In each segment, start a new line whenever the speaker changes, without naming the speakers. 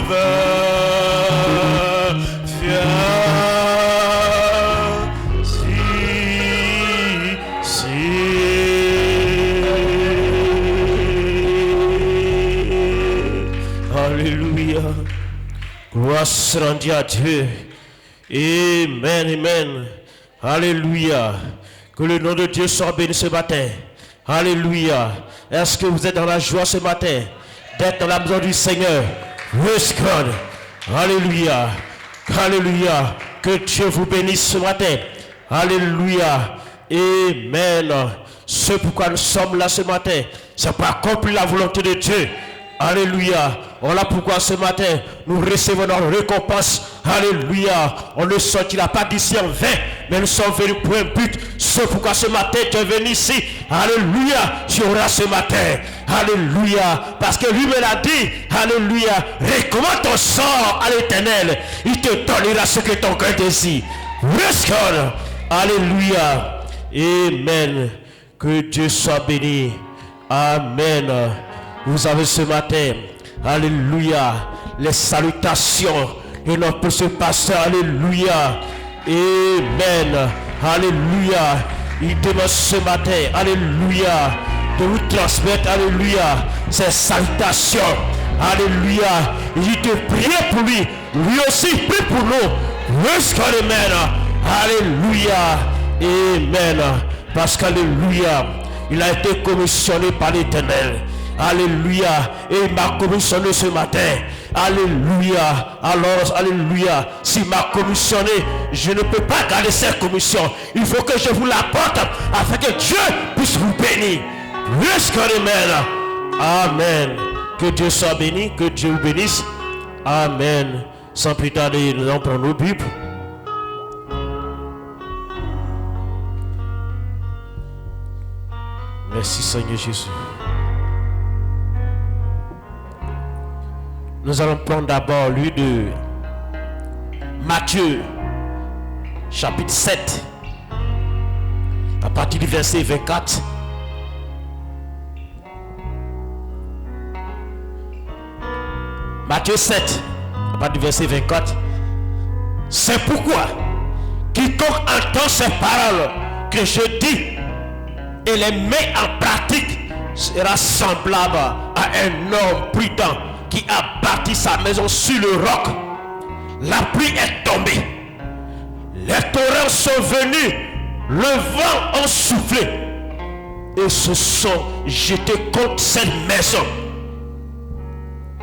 Alléluia. Gloire soit rendue à Dieu. Amen, amen. Alléluia. Que le nom de Dieu soit béni ce matin. Alléluia. Est-ce que vous êtes dans la joie ce matin d'être dans la maison du Seigneur? Praise God. Alléluia. Alléluia. Que Dieu vous bénisse ce matin. Alléluia. Amen. Ce pourquoi nous sommes là ce matin, c'est pour accomplir la volonté de Dieu. Alléluia. Voilà pourquoi ce matin, nous recevons notre récompense. Alléluia. On ne sortira pas d'ici en vain, mais nous sommes venus pour un but. C'est pourquoi ce matin, tu es venu ici. Alléluia. Tu auras ce matin. Alléluia. Parce que lui me l'a dit. Alléluia. Recommande ton sort à l'Éternel. Il te donnera ce que ton cœur désire. Praise God. Alléluia. Amen. Que Dieu soit béni. Amen. Vous avez ce matin, alléluia, les salutations de notre précieux pasteur, alléluia, amen, alléluia. Il demande ce matin, alléluia, de vous transmettre, alléluia, ces salutations, alléluia. Il dit de prier pour lui, lui aussi prie pour nous. Praise God, amen, alléluia, amen. Parce qu'alléluia, il a été commissionné par l'Éternel. Alléluia. Et il m'a commissionné ce matin. Alléluia. Alors, alléluia. S'il m'a commissionné, je ne peux pas garder cette commission. Il faut que je vous l'apporte afin que Dieu puisse vous bénir. Praise God, amen. Amen. Que Dieu soit béni. Que Dieu vous bénisse. Amen. Sans plus tarder, nous allons prendre nos Bibles. Merci Seigneur Jésus. Nous allons prendre d'abord lui de Matthieu, chapitre 7, à partir du verset 24. Matthieu 7, à partir du verset 24. C'est pourquoi quiconque entend ces paroles que je dis et les met en pratique sera semblable à un homme prudent qui a bâti sa maison sur le roc. La pluie est tombée, les torrents sont venus, le vent a soufflé et se sont jetés contre cette maison.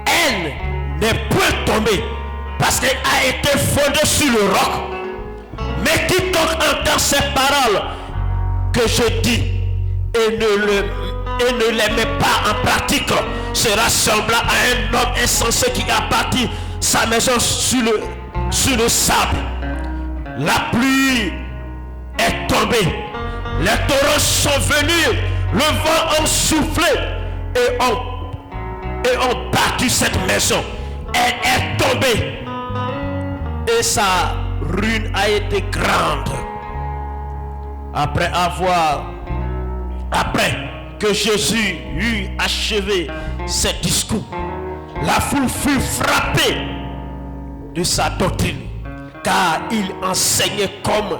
Elle n'est point tombée parce qu'elle a été fondée sur le roc. Mais quiconque entend ces paroles que je dis et ne les met pas en pratique sera semblable à un homme insensé qui a bâti sa maison sur le sable. La pluie est tombée, les torrents sont venus, le vent a soufflé et ont battu cette maison. Elle est tombée et sa ruine a été grande. Après que Jésus eut achevé ses discours, la foule fut frappée de sa doctrine, car il enseignait comme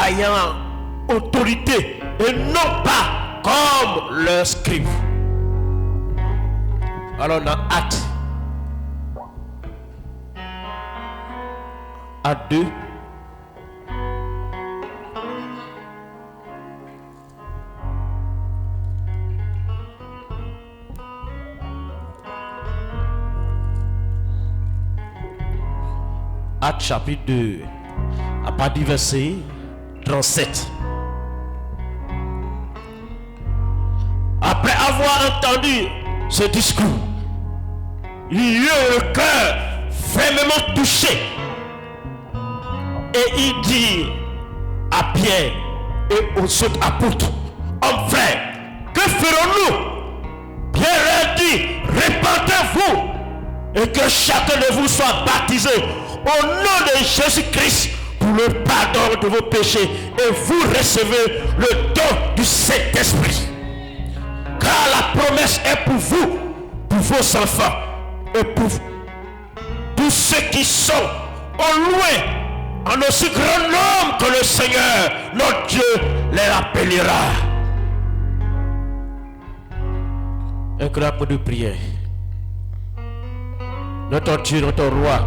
ayant autorité et non pas comme leurs scribes. Alors dans Actes 2, Actes chapitre 2, à partir du verset 37. Après avoir entendu ce discours, il eut le cœur fermement touché. Et il dit à Pierre et aux autres apôtres: hommes frères, que ferons-nous? Pierre leur dit: répandez-vous et que chacun de vous soit baptisé au nom de Jésus-Christ pour le pardon de vos péchés, et vous recevez le don du Saint-Esprit. Car la promesse est pour vous, pour vos enfants et pour ceux qui sont au loin, en aussi grand nombre que le Seigneur, notre Dieu, les appellera. Un grand de prière. Notre Dieu, notre roi,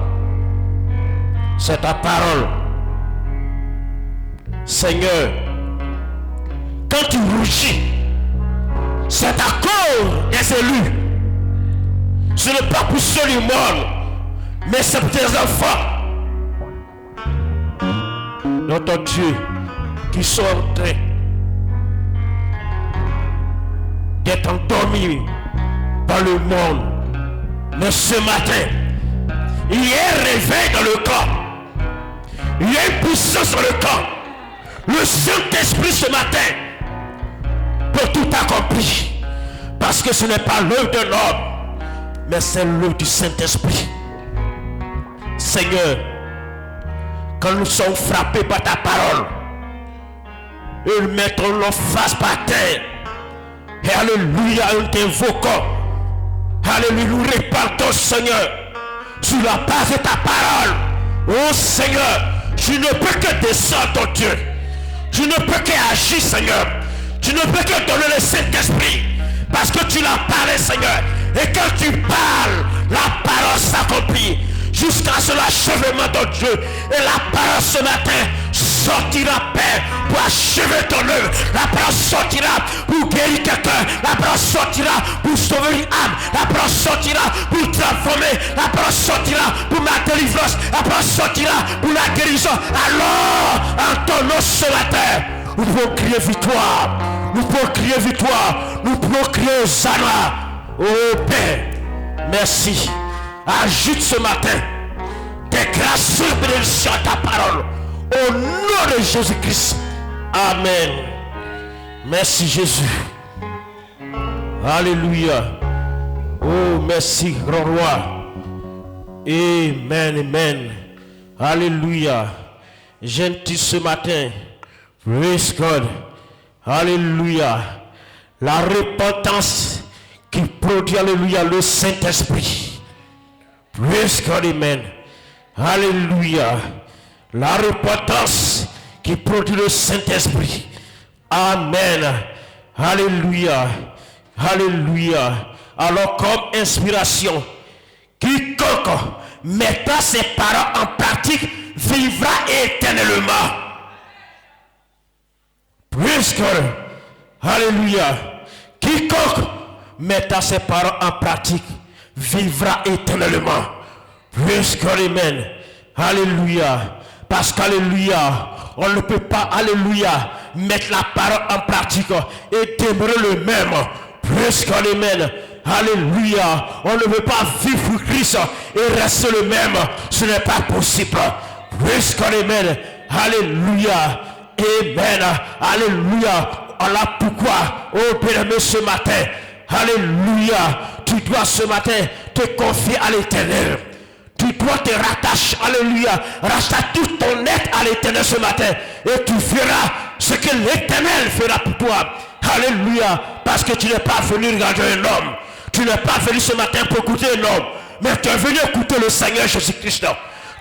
c'est ta parole. Seigneur, quand tu rougis, c'est à cause des élus. Ce n'est pas pour ceux du monde, mais c'est pour tes enfants. Notre Dieu, qui sont en train d'être endormis par le monde. Mais ce matin, il y a un réveil dans le corps. Il y a une puissance dans le corps. Le Saint-Esprit ce matin peut tout accomplir. Parce que ce n'est pas l'œuvre d'un homme, mais c'est l'œuvre du Saint-Esprit. Seigneur, quand nous sommes frappés par ta parole, et nous mettons nos faces par terre, et alléluia, nous t'invoquons, alléluia, nous répartons, Seigneur, sur la base de ta parole. Oh Seigneur, je ne peux que descendre, ton Dieu. Je ne peux qu'agir, Seigneur. Tu ne peux que donner le Saint-Esprit. Parce que tu l'as parlé, Seigneur. Et quand tu parles, la parole s'accomplit. Jusqu'à ce l'achèvement de Dieu. Et la parole ce matin sortira, Père, pour achever ton œuvre. La parole sortira pour guérir quelqu'un. La parole sortira pour sauver une âme. La parole sortira pour transformer. La parole sortira pour ma délivrance. La parole sortira pour la guérison. Alors, en ton nom ce matin, nous pouvons crier victoire. Nous pouvons crier victoire. Nous pouvons crier Hosanna. Oh Père, merci. Ajoute ce matin des grâces et bénédictions à ta parole. Au nom de Jésus-Christ. Amen. Merci Jésus. Alléluia. Oh, merci, grand roi. Amen, amen. Alléluia. Gentil ce matin. Praise God. Alléluia. La repentance qui produit, alléluia, le Saint-Esprit. Praise God, amen. Alléluia. La repentance qui produit le Saint-Esprit. Amen. Alléluia. Alléluia. Alors comme inspiration, quiconque mettra ses paroles en pratique vivra éternellement. Praise God. Alléluia. Quiconque mettra ses paroles en pratique vivra éternellement. Praise God, amen. Alléluia. Parce qu'alléluia, on ne peut pas, alléluia, mettre la parole en pratique et demeurer le même. Praise God, amen. Alléluia. On ne veut pas vivre pour Christ et rester le même. Ce n'est pas possible. Praise God, amen. Alléluia. Amen. Alléluia. Alors pourquoi, oh bien-aimé, ce matin, alléluia, tu dois ce matin te confier à l'Éternel. Tu dois te rattacher, alléluia, rattache tout ton être à l'Éternel ce matin. Et tu feras ce que l'Éternel fera pour toi. Alléluia. Parce que tu n'es pas venu regarder un homme. Tu n'es pas venu ce matin pour écouter un homme. Mais tu es venu écouter le Seigneur Jésus-Christ.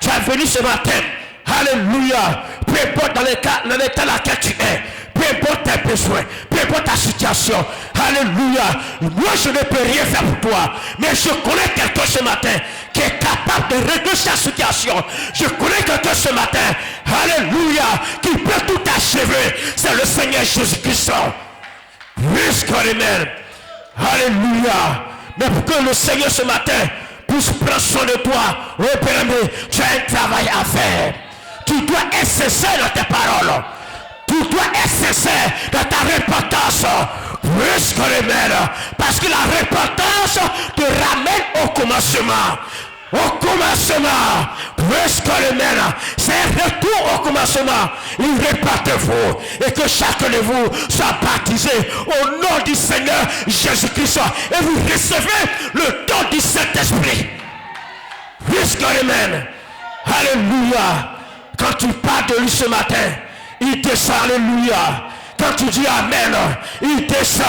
Tu es venu ce matin. Alléluia. Peu importe dans l'état dans lequel tu es. Peu importe tes besoins, peu importe ta situation. Alléluia. Moi je ne peux rien faire pour toi. Mais je connais quelqu'un ce matin qui est capable de régler sa situation. Je connais quelqu'un ce matin. Alléluia. Qui peut tout achever. C'est le Seigneur Jésus-Christ. Praise God, amen. Alléluia. Mais pour que le Seigneur ce matin puisse prendre soin de toi, oh bien-aimé, tu as un travail à faire. Tu dois être sincère dans tes paroles. Tu dois être sincère dans ta repentance. Praise God, amen. Parce que la repentance te ramène au commencement. Au commencement. Praise God, amen. C'est un retour au commencement. Il repartez-vous. Et que chacun de vous soit baptisé au nom du Seigneur Jésus-Christ. Et vous recevez le don du Saint-Esprit. Praise God, amen. Alléluia. Quand tu parles de lui ce matin, il descend, alléluia. Quand tu dis amen, il descend,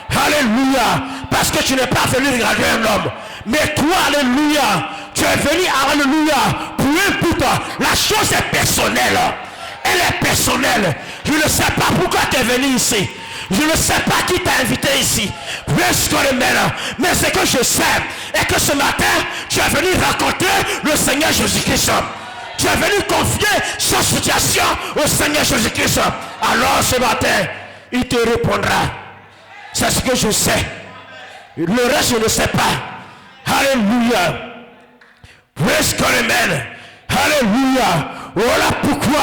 alléluia. Parce que tu n'es pas venu regarder un homme. Mais toi, alléluia, Tu es venu, alléluia, pour un but. La chose est personnelle. Elle est personnelle. Je ne sais pas pourquoi tu es venu ici. Je ne sais pas qui t'a invité ici. Mais ce que je sais est que ce matin, tu es venu rencontrer le Seigneur Jésus-Christ. Tu es venu confier sa situation au Seigneur Jésus-Christ. Alors ce matin, il te répondra. C'est ce que je sais. Le reste, je ne sais pas. Alléluia. Praise God, amen. Alléluia. Voilà pourquoi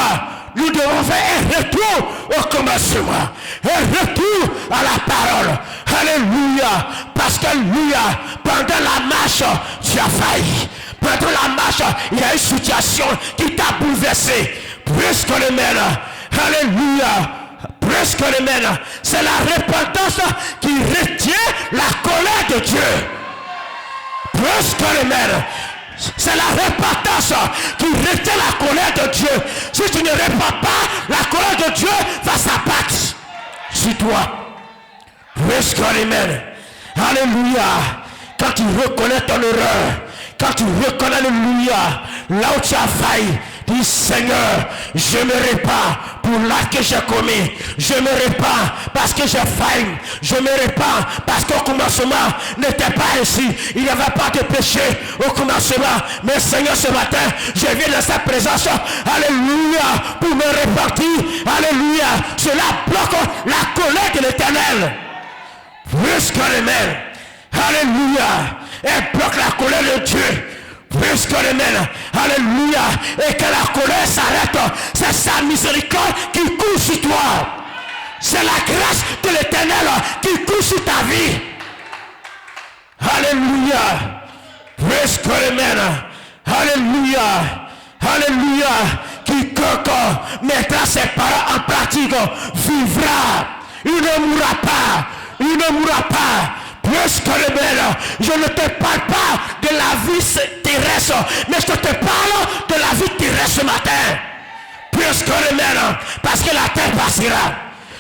nous devons faire un retour au commencement. Un retour à la parole. Alléluia. Parce que, alléluia, pendant la marche, tu as failli. Pendant la marche, il y a une situation qui t'a bouleversé. Praise God, amen. Alléluia. Praise God, amen. C'est la repentance qui retient la colère de Dieu. Praise God, amen. C'est la repentance qui retient la colère de Dieu. Si tu ne repens pas, la colère de Dieu va s'abattre sur toi. Praise God, amen. Alléluia. Quand tu reconnais ton erreur, quand tu reconnais, alléluia, là où tu as failli, dis Seigneur, je me répands pour l'acte que j'ai commis. Je me répands parce que j'ai failli. Je me répands parce qu'au commencement n'était pas ainsi. Il n'y avait pas de péché au commencement. Mais Seigneur, ce matin, je viens dans sa présence. Alléluia, pour me repentir. Alléluia, cela bloque la colère de l'Éternel. Praise God, amen. Alléluia. Elle bloque la colère de Dieu. Praise God, amen. Alléluia. Et que la colère s'arrête. C'est sa miséricorde qui coule sur toi. C'est la grâce de l'Éternel qui coule sur ta vie. Alléluia. Praise God, amen. Alléluia. Alléluia. Quiconque mettra ses paroles en pratique vivra. Il ne mourra pas. Il ne mourra pas. Praise God, amen. Je ne te parle pas de la vie terrestre, mais je te parle de la vie terrestre ce matin. Praise God, amen. Parce que la terre passera.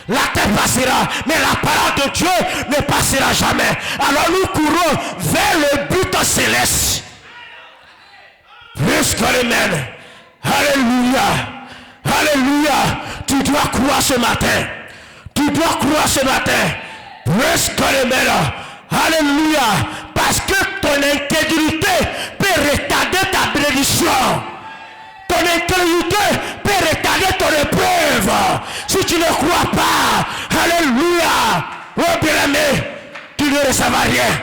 La terre passera, mais la parole de Dieu ne passera jamais. Alors nous courons vers le but céleste. Praise God, amen. Alléluia. Alléluia. Tu dois croire ce matin. Tu dois croire ce matin. Praise God, amen. Alléluia. Parce que ton intégrité peut retarder ta bénédiction. Ton intégrité peut retarder ton épreuve. Si tu ne crois pas, alléluia, oh bien-aimé, tu ne recevras rien.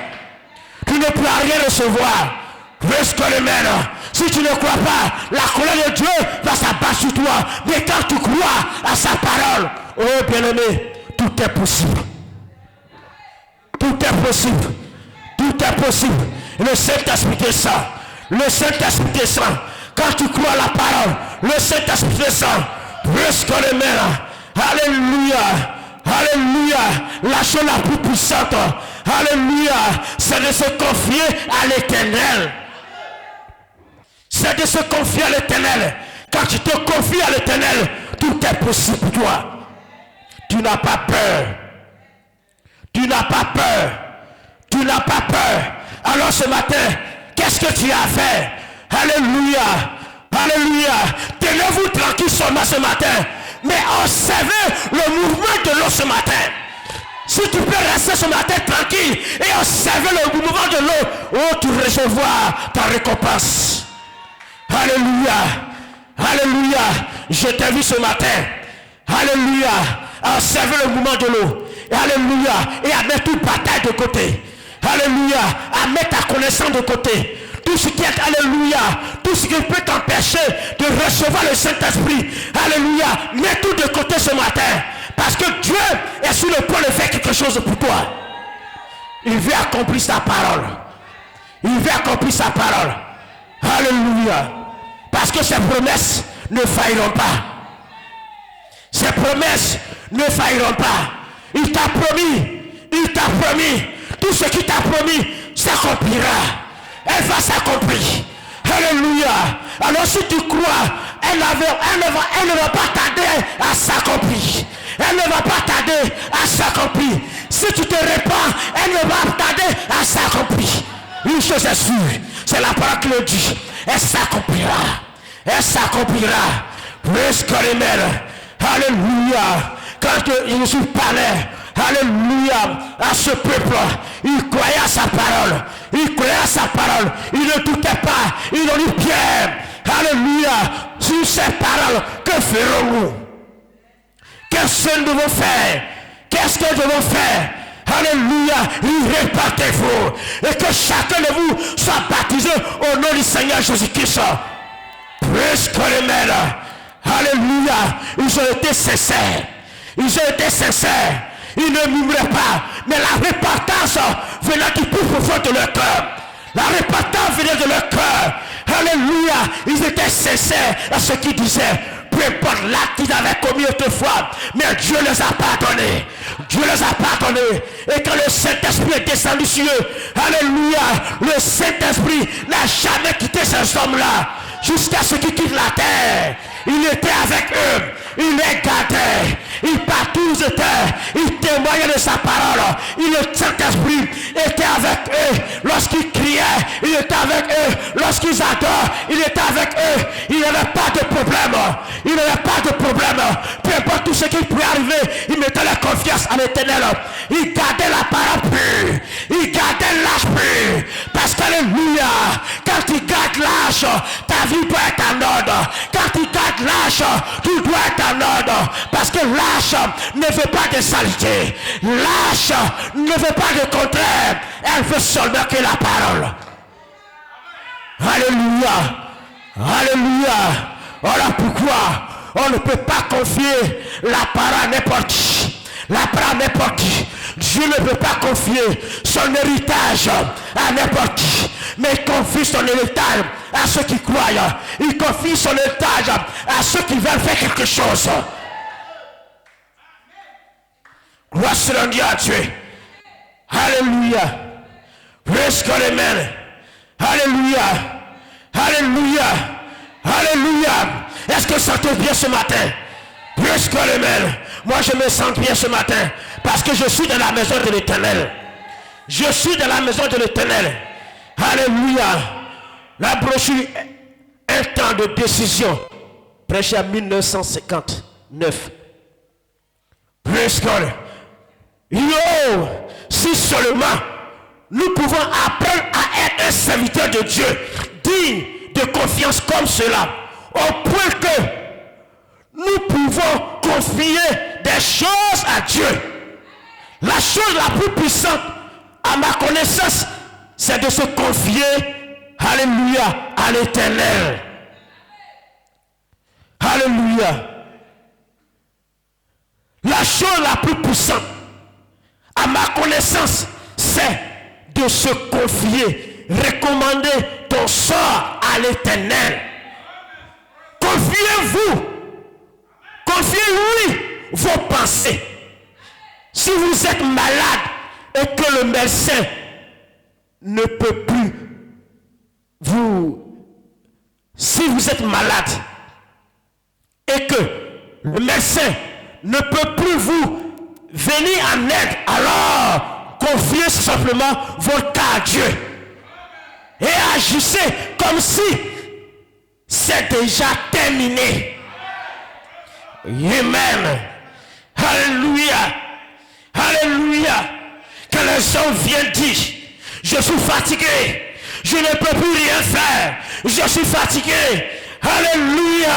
Tu ne pourras rien recevoir. Praise God, amen. Si tu ne crois pas, la colère de Dieu va s'abattre sur toi. Mais quand tu crois à sa parole, oh bien-aimé, tout est possible. Tout est possible. Tout est possible. Le Saint-Esprit descend. Le Saint-Esprit descend. Quand tu crois à la parole, le Saint-Esprit descend. Praise God, amen. Alléluia. Alléluia. La chose la plus puissante. Alléluia. C'est de se confier à l'Éternel. C'est de se confier à l'Éternel. Quand tu te confies à l'Éternel, tout est possible pour toi. Tu n'as pas peur. Tu n'as pas peur. Tu n'as pas peur. Alors ce matin, qu'est-ce que tu as fait? Alléluia. Alléluia. Tenez-vous tranquille seulement ce matin. Mais observez le mouvement de l'eau ce matin. Si tu peux rester ce matin tranquille et observer le mouvement de l'eau, oh, tu recevras ta récompense. Alléluia. Alléluia. Je t'ai vu ce matin. Alléluia. Observez le mouvement de l'eau. Alléluia. Et à mettre toute bataille de côté. Alléluia. À mettre ta connaissance de côté. Tout ce qui est, alléluia, tout ce qui peut t'empêcher de recevoir le Saint-Esprit. Alléluia. Mets tout de côté ce matin. Parce que Dieu est sur le point de faire quelque chose pour toi. Il veut accomplir sa parole. Il veut accomplir sa parole. Alléluia. Parce que ses promesses ne failliront pas. Ses promesses ne failliront pas. Il t'a promis. Il t'a promis. Tout ce qu'il t'a promis s'accomplira. Elle va s'accomplir. Alléluia. Alors si tu crois, elle ne va pas tarder à s'accomplir. Elle ne va pas tarder à s'accomplir. Si tu te répands, elle ne va pas tarder à s'accomplir. Une chose est sûre, C'est la parole qui le dit. Elle s'accomplira. Elle s'accomplira. Praise God, amen. Alléluia. Quand Jésus parlait, alléluia, à ce peuple, il croyait à sa parole. Il croyait à sa parole. Il ne doutait pas. Il a dit Pierre. Alléluia. Sur ces paroles, que ferons-nous? Qu'est-ce que nous devons faire? Qu'est-ce que nous devons faire? Alléluia. Répandez-vous. Et que chacun de vous soit baptisé au nom du Seigneur Jésus-Christ. Praise God, amen. Alléluia. Ils ont été sincères. Ils ont été sincères. Ils ne murmuraient pas. Mais la repentance venait du plus profond de leur cœur. La repentance venait de leur cœur. Alléluia. Ils étaient sincères à ce qu'ils disaient. Peu importe l'acte qu'ils avaient commis autrefois, mais Dieu les a pardonnés. Dieu les a pardonnés. Et quand le Saint-Esprit est descendu sur eux, alléluia, le Saint-Esprit n'a jamais quitté ces hommes-là jusqu'à ce qu'ils quittent la terre. Il était avec eux, il les gardait, il partout où ils étaient, il témoignait de sa parole. Et le Saint-Esprit était avec eux lorsqu'ils criaient, il était avec eux lorsqu'ils adorent, il était avec eux. Il n'y avait pas de problème, il n'y avait pas de problème. Peu importe tout ce qui pouvait arriver, il mettait la confiance à l'Éternel. Il gardait la parole pure, il gardait l'âge pur, parce qu'alléluia, quand il garde l'âge, ta vie doit être en ordre. Quand il garde l'âge, tout doit être en ordre, parce que l'âge ne veut pas de saleté, l'âge ne veut pas de contraire, elle veut seulement que la parole. Alléluia, alléluia. Voilà pourquoi on ne peut pas confier la parole à n'importe qui. La parole à n'importe qui. Dieu ne peut pas confier son héritage à n'importe qui, mais il confie son héritage à ceux qui croient. Il confie son héritage à ceux qui veulent faire quelque chose. Gloire soit Dieu à Dieu. Alléluia. Praise God, amen. Alléluia. Alléluia. Alléluia. Est-ce que ça te bien ce matin? Praise God, amen. Moi je me sens bien ce matin parce que je suis dans la maison de l'Éternel. Je suis dans la maison de l'Éternel. Alléluia. La brochure, un temps de décision, prêché en 1959. Praise God. Yo, si seulement nous pouvons apprendre à être un serviteur de Dieu, digne de confiance comme cela, au point que nous pouvons confier des choses à Dieu. La chose la plus puissante, à ma connaissance, c'est de se confier, alléluia, à l'Éternel. Alléluia. La chose la plus puissante, à ma connaissance, c'est de se confier, recommander ton sort à l'Éternel. Confiez-vous, confiez-lui vos pensées. Si vous êtes malade et que le médecin ne peut plus si vous êtes malade et que le médecin ne peut plus vous venir en aide, alors confiez simplement votre cas à Dieu et agissez comme si c'est déjà terminé. Amen. Alléluia. Alléluia. Quand les hommes viennent dire, je suis fatigué, je ne peux plus rien faire, je suis fatigué. Alléluia.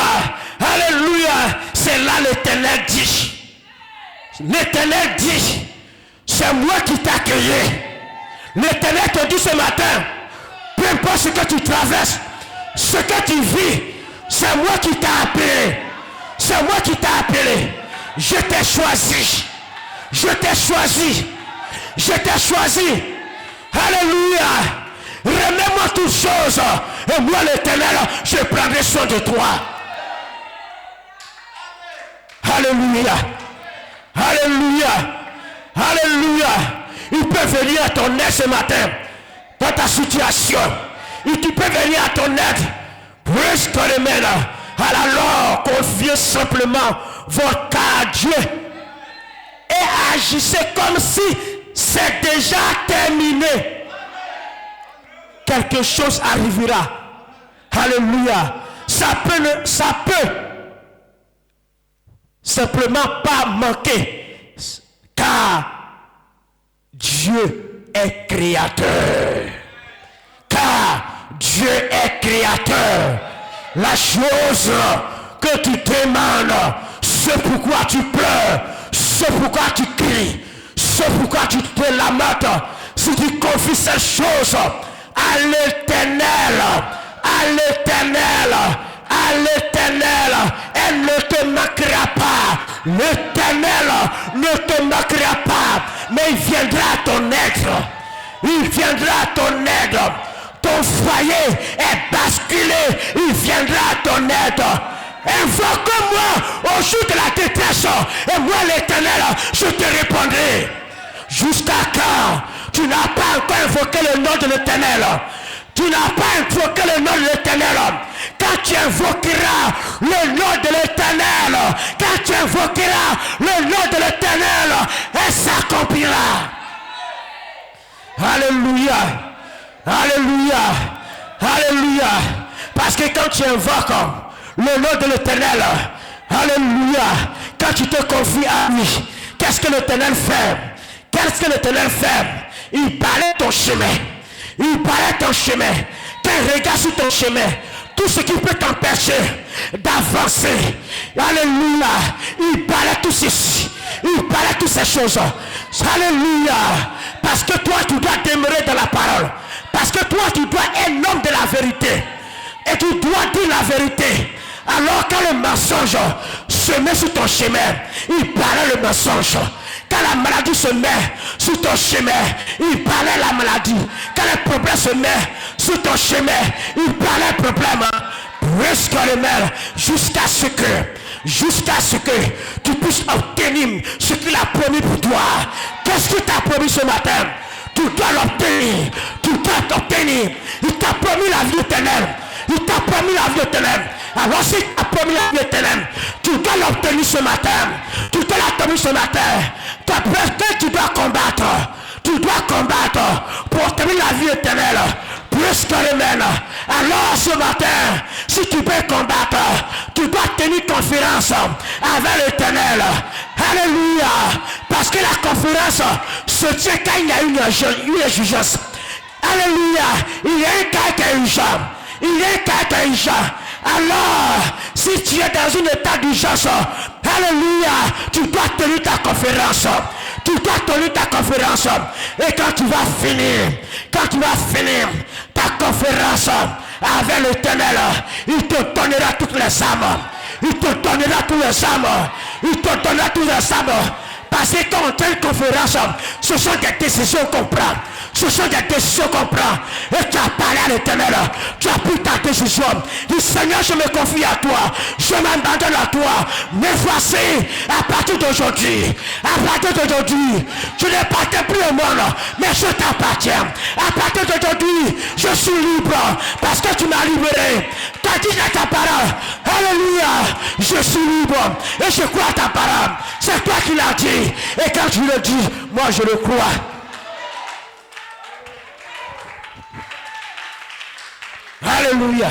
Alléluia. C'est là l'Éternel dit. L'Éternel dit, c'est moi qui t'ai accueilli. L'Éternel te dit ce matin, peu importe ce que tu traverses, ce que tu vis, c'est moi qui t'ai appelé. C'est moi qui t'ai appelé. Je t'ai choisi. Je t'ai choisi. Je t'ai choisi. Alléluia. Remets-moi toutes choses. Et moi l'Éternel, je prendrai soin de toi. Alléluia. Alléluia. Alléluia. Il peut venir à ton aide ce matin. Dans ta situation. Il peut venir à ton aide. Praise God, amen. Alors, confiez simplement votre cas à Dieu et agissez comme si c'est déjà terminé. quelque chose arrivera. Alléluia. Ça peut simplement pas manquer, car Dieu est créateur. Car Dieu est créateur. La chose que tu demandes, c'est pourquoi tu pleures, c'est pourquoi tu cries, c'est pourquoi tu te lamentes. Si tu confies ces choses à l'Éternel, à l'Éternel, à l'Éternel, elle ne te manquera pas. L'Éternel ne te manquera pas, mais il viendra à ton aide. Il viendra à ton aide. Ton foyer est basculé, il viendra à ton aide. Invoque-moi au jour de la détresse, et moi l'Éternel, je te répondrai. Jusqu'à quand tu n'as pas encore invoqué le nom de l'Éternel? Tu n'as pas invoqué le nom de l'Éternel. Quand tu invoqueras le nom de l'Éternel, quand tu invoqueras le nom de l'Éternel, elle s'accomplira. Alléluia. Alléluia. Alléluia. Parce que quand tu invoques le nom de l'Éternel, alléluia, quand tu te confies à lui, qu'est-ce que l'Éternel fait? Qu'est-ce que l'Éternel fait? Il balaie ton chemin. Il balaie ton chemin. Quand il regarde sur ton chemin, tout ce qui peut t'empêcher d'avancer, alléluia, il balaie tout ceci. Il balaie toutes ces choses. Alléluia. Parce que toi, tu dois demeurer dans la parole. Parce que toi, tu dois être un homme de la vérité. Et tu dois dire la vérité. Alors quand le mensonge se met sur ton chemin, il balaie le mensonge. Quand la maladie se met sur ton chemin, il balaie la maladie. Quand le problème se met sur ton chemin, il balaie le problème. Presque le maire, jusqu'à ce que tu puisses obtenir ce qu'il a promis pour toi. Qu'est-ce qu'il t'a promis ce matin? Tu dois l'obtenir. Tu dois t'obtenir. Il t'a promis la vie éternelle. Il t'a promis la vie éternelle. Alors s'il t'a promis la vie éternelle, tu dois l'obtenir ce matin. Tu dois l'obtenir ce matin. Tu dois combattre. Tu dois combattre pour obtenir la vie éternelle. Plus que le même. Alors ce matin, si tu peux combattre, tu dois tenir conférence avec l'Éternel. Alléluia. Parce que la conférence se tient quand il y a une exigence. Alléluia. Il y a un cas qui est urgent. Il y a un cas qui est urgent. Alors, si tu es dans un état d'urgence, alléluia, tu dois tenir ta conférence. Tu dois tenir ta conférence. Et quand tu vas finir ta conférence avec l'Éternel, il te donnera toutes les âmes. Il te donnera tous les âmes. Il te donnera tous les âmes. Parce que quand on tient une conférence, ce sont des décisions qu'on prend. Ce sont des décisions qu'on prend. Et tu as parlé à l'Éternel. Tu as pris ta décision. Dis Seigneur, je me confie à toi. Je m'abandonne à toi. Mais voici, à partir d'aujourd'hui, je n'appartiens plus au monde, mais je t'appartiens. À partir d'aujourd'hui, je suis libre. Parce que tu m'as libéré. Tu as dit dans ta parole. Alléluia. Je suis libre. Et je crois à ta parole. C'est toi qui l'as dit. Et quand tu le dis, moi je le crois. Alléluia.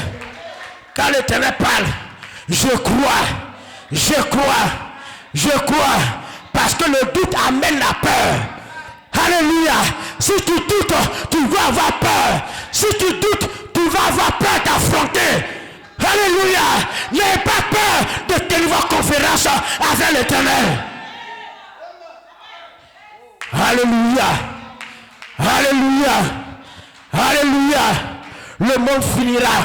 Quand l'Éternel parle, je crois. Parce que le doute amène la peur. Alléluia. Si tu doutes, tu vas avoir peur. Si tu doutes, tu vas avoir peur d'affronter. Alléluia. N'aie pas peur de tenir conférence avec l'Éternel. Alléluia. Alléluia. Alléluia. Le monde finira.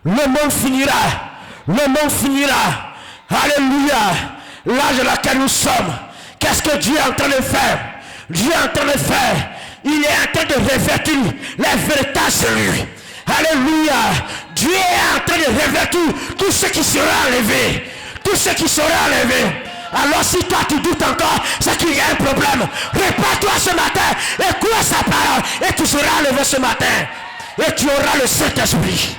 Le monde finira. Le monde finira. Alléluia. L'âge dans lequel nous sommes. Qu'est-ce que Dieu est en train de faire? Dieu est en train de faire. Il est en train de revêtir les véritables cellules. Alléluia. Dieu est en train de revêtir tout ce qui sera enlevé. Tout ce qui sera enlevé. Alors si toi tu doutes encore, c'est qu'il y a un problème. Répands-toi ce matin et crois sa parole et tu seras enlevé ce matin. Et tu auras le Saint-Esprit.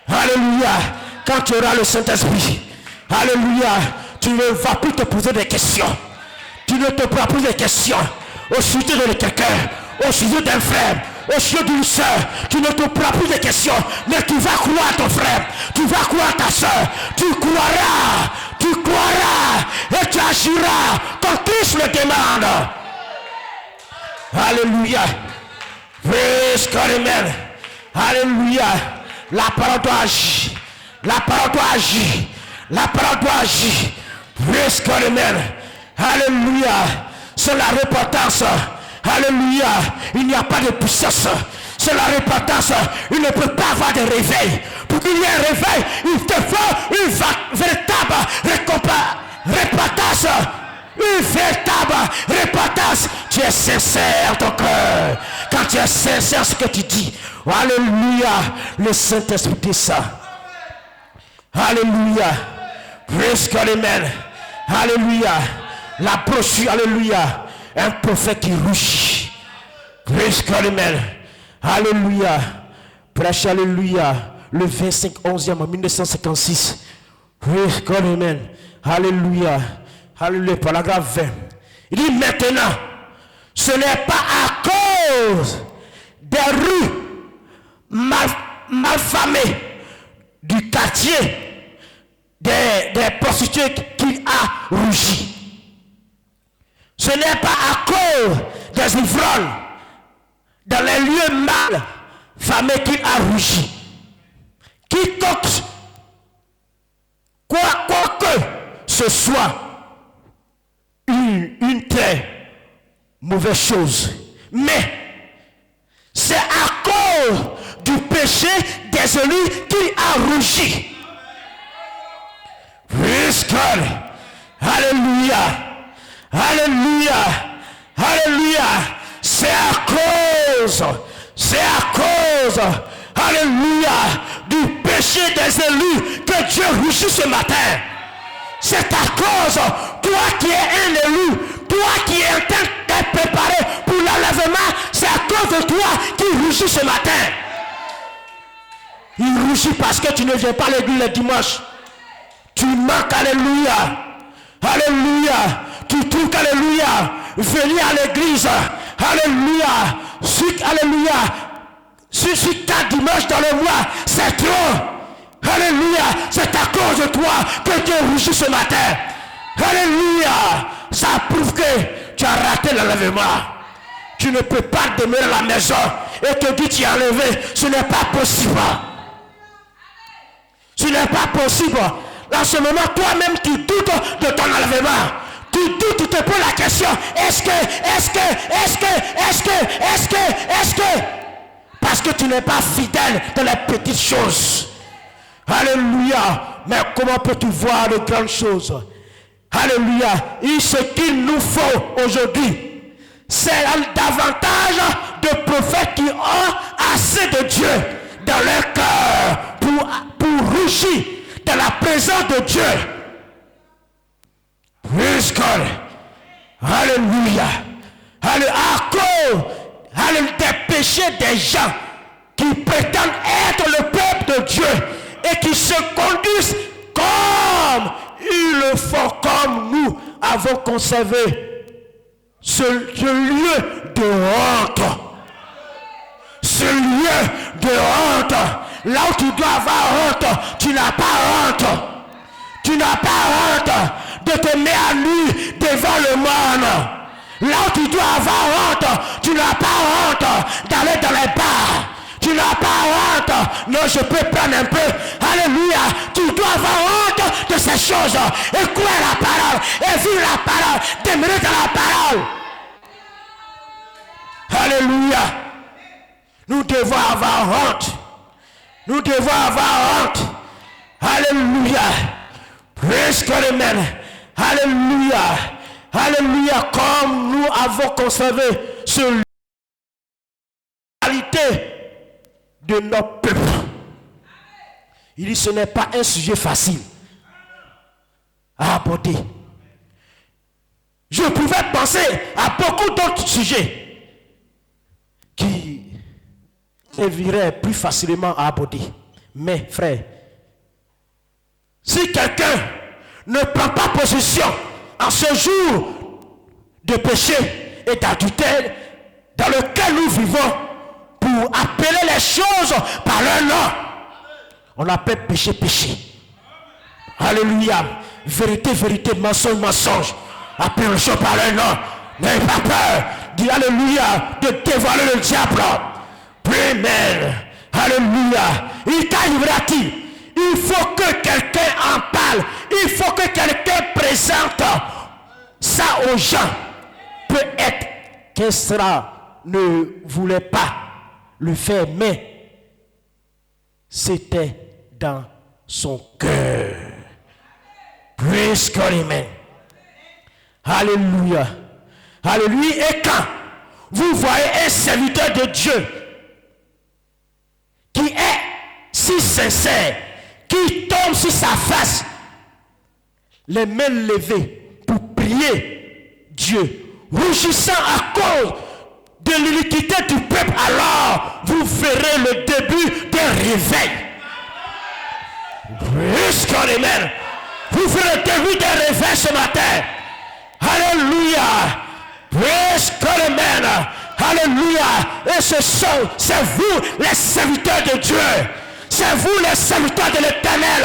Alléluia. Quand tu auras le Saint-Esprit, alléluia, tu ne vas plus te poser des questions. Tu ne te prends plus de questions au sujet de quelqu'un, au sujet d'un frère, aux yeux d'une soeur, tu ne te prends plus de questions, mais tu vas croire ton frère, tu vas croire ta soeur, tu croiras et tu agiras quand Christ le demande. Alléluia. Praise God, amen. Alléluia. La parole doit agir. La parole doit agir. La parole doit agir. Praise God, amen. Alléluia. C'est la repentance. Alléluia. Il n'y a pas de puissance. C'est la repentance. Il ne peut pas avoir de réveil. Pour qu'il y ait un réveil, il te faut une véritable repentance. Une véritable repentance. Tu es sincère ton cœur. Quand tu es sincère ce que tu dis. Alléluia. Le Saint-Esprit dit ça. Alléluia. Praise God, amen. Alléluia. La brochure, alléluia. Un prophète qui rougit. Praise God, amen. Alléluia. Prêche, alléluia. Le 25/11 en 1956. Praise God, amen. Alléluia. Alléluia. Paragraphe 20. Il dit maintenant, ce n'est pas à cause des rues malfamées du quartier des prostituées qu'il a rougi. Ce n'est pas à cause des ivrognes dans les lieux mal famés qu'il a rougi. Quiconque, quoi que ce soit une très mauvaise chose, mais c'est à cause du péché des élus qu'il a rougi. Praise God. Alléluia. Alléluia. Alléluia. C'est à cause, alléluia, du péché des élus que Dieu rougit ce matin. C'est à cause, toi qui es un élu, toi qui es en train d'être préparé pour l'enlèvement, c'est à cause de toi qui rougit ce matin. Il rougit parce que tu ne viens pas à l'église le dimanche. Tu manques, alléluia. Alléluia. Tu trouves qu'alléluia, venir à l'église, alléluia, alléluia, sur 4 dimanches dans le mois, c'est trop. Alléluia, c'est à cause de toi que Dieu rougit ce matin. Alléluia, ça prouve que tu as raté l'enlèvement. Tu ne peux pas demeurer à la maison et te dire tu es enlevé. Ce n'est pas possible. Ce n'est pas possible. En ce moment, toi-même, tu doutes de ton enlèvement. Tu doutes, tu te poses la question. Est-ce que parce que tu n'es pas fidèle dans les petites choses. Alléluia. Mais comment peux-tu voir de grandes choses? Alléluia. Et ce qu'il nous faut aujourd'hui, c'est davantage de prophètes qui ont assez de Dieu dans leur cœur pour rougir dans la présence de Dieu. Praise God. Alléluia. À cause des péchés des gens qui prétendent être le peuple de Dieu et qui se conduisent comme ils le font, comme nous avons conservé ce lieu de honte. Ce lieu de honte. Là où tu dois avoir honte, tu n'as pas honte. Tu n'as pas honte de te mettre à nu devant le monde. Là où tu dois avoir honte, tu n'as pas honte d'aller dans les bars. Tu n'as pas honte. Non, je peux prendre un peu. Alléluia. Tu dois avoir honte de ces choses. Et croire la parole. Et vivre la parole. Demeurer dans la parole. Alléluia. Nous devons avoir honte. Nous devons avoir honte. Alléluia. Praise God, amen. Alléluia. Alléluia. Comme nous avons conservé ce qualité de notre peuple. Il dit ce n'est pas un sujet facile à aborder. Je pouvais penser à beaucoup d'autres sujets qui serviraient plus facilement à aborder. Mais frère, si quelqu'un ne prend pas position en ce jour de péché et d'adultère dans lequel nous vivons pour pour appeler les choses par leur nom. On appelle péché, péché. Alléluia. Vérité, vérité, mensonge, mensonge. Appelez les choses par leur nom. N'ayez pas peur. Dis alléluia de dévoiler le diable. Amen. Alléluia. Il t'arrivera-t-il? Il faut que quelqu'un en parle. Il faut que quelqu'un présente ça aux gens. Peut-être que cela ne voulait pas le faire, mais c'était dans son cœur. Praise God, amen. Alléluia. Alléluia. Et quand vous voyez un serviteur de Dieu qui est si sincère, qui tombe sur sa face, les mains levées pour prier Dieu, rougissant à cause de l'iniquité du peuple, alors vous verrez le début d'un réveil. Praise God, amen. Vous verrez le début d'un réveil ce matin. Alléluia. Praise God, amen. Alléluia. Et c'est vous les serviteurs de Dieu. C'est vous les serviteurs de l'Éternel.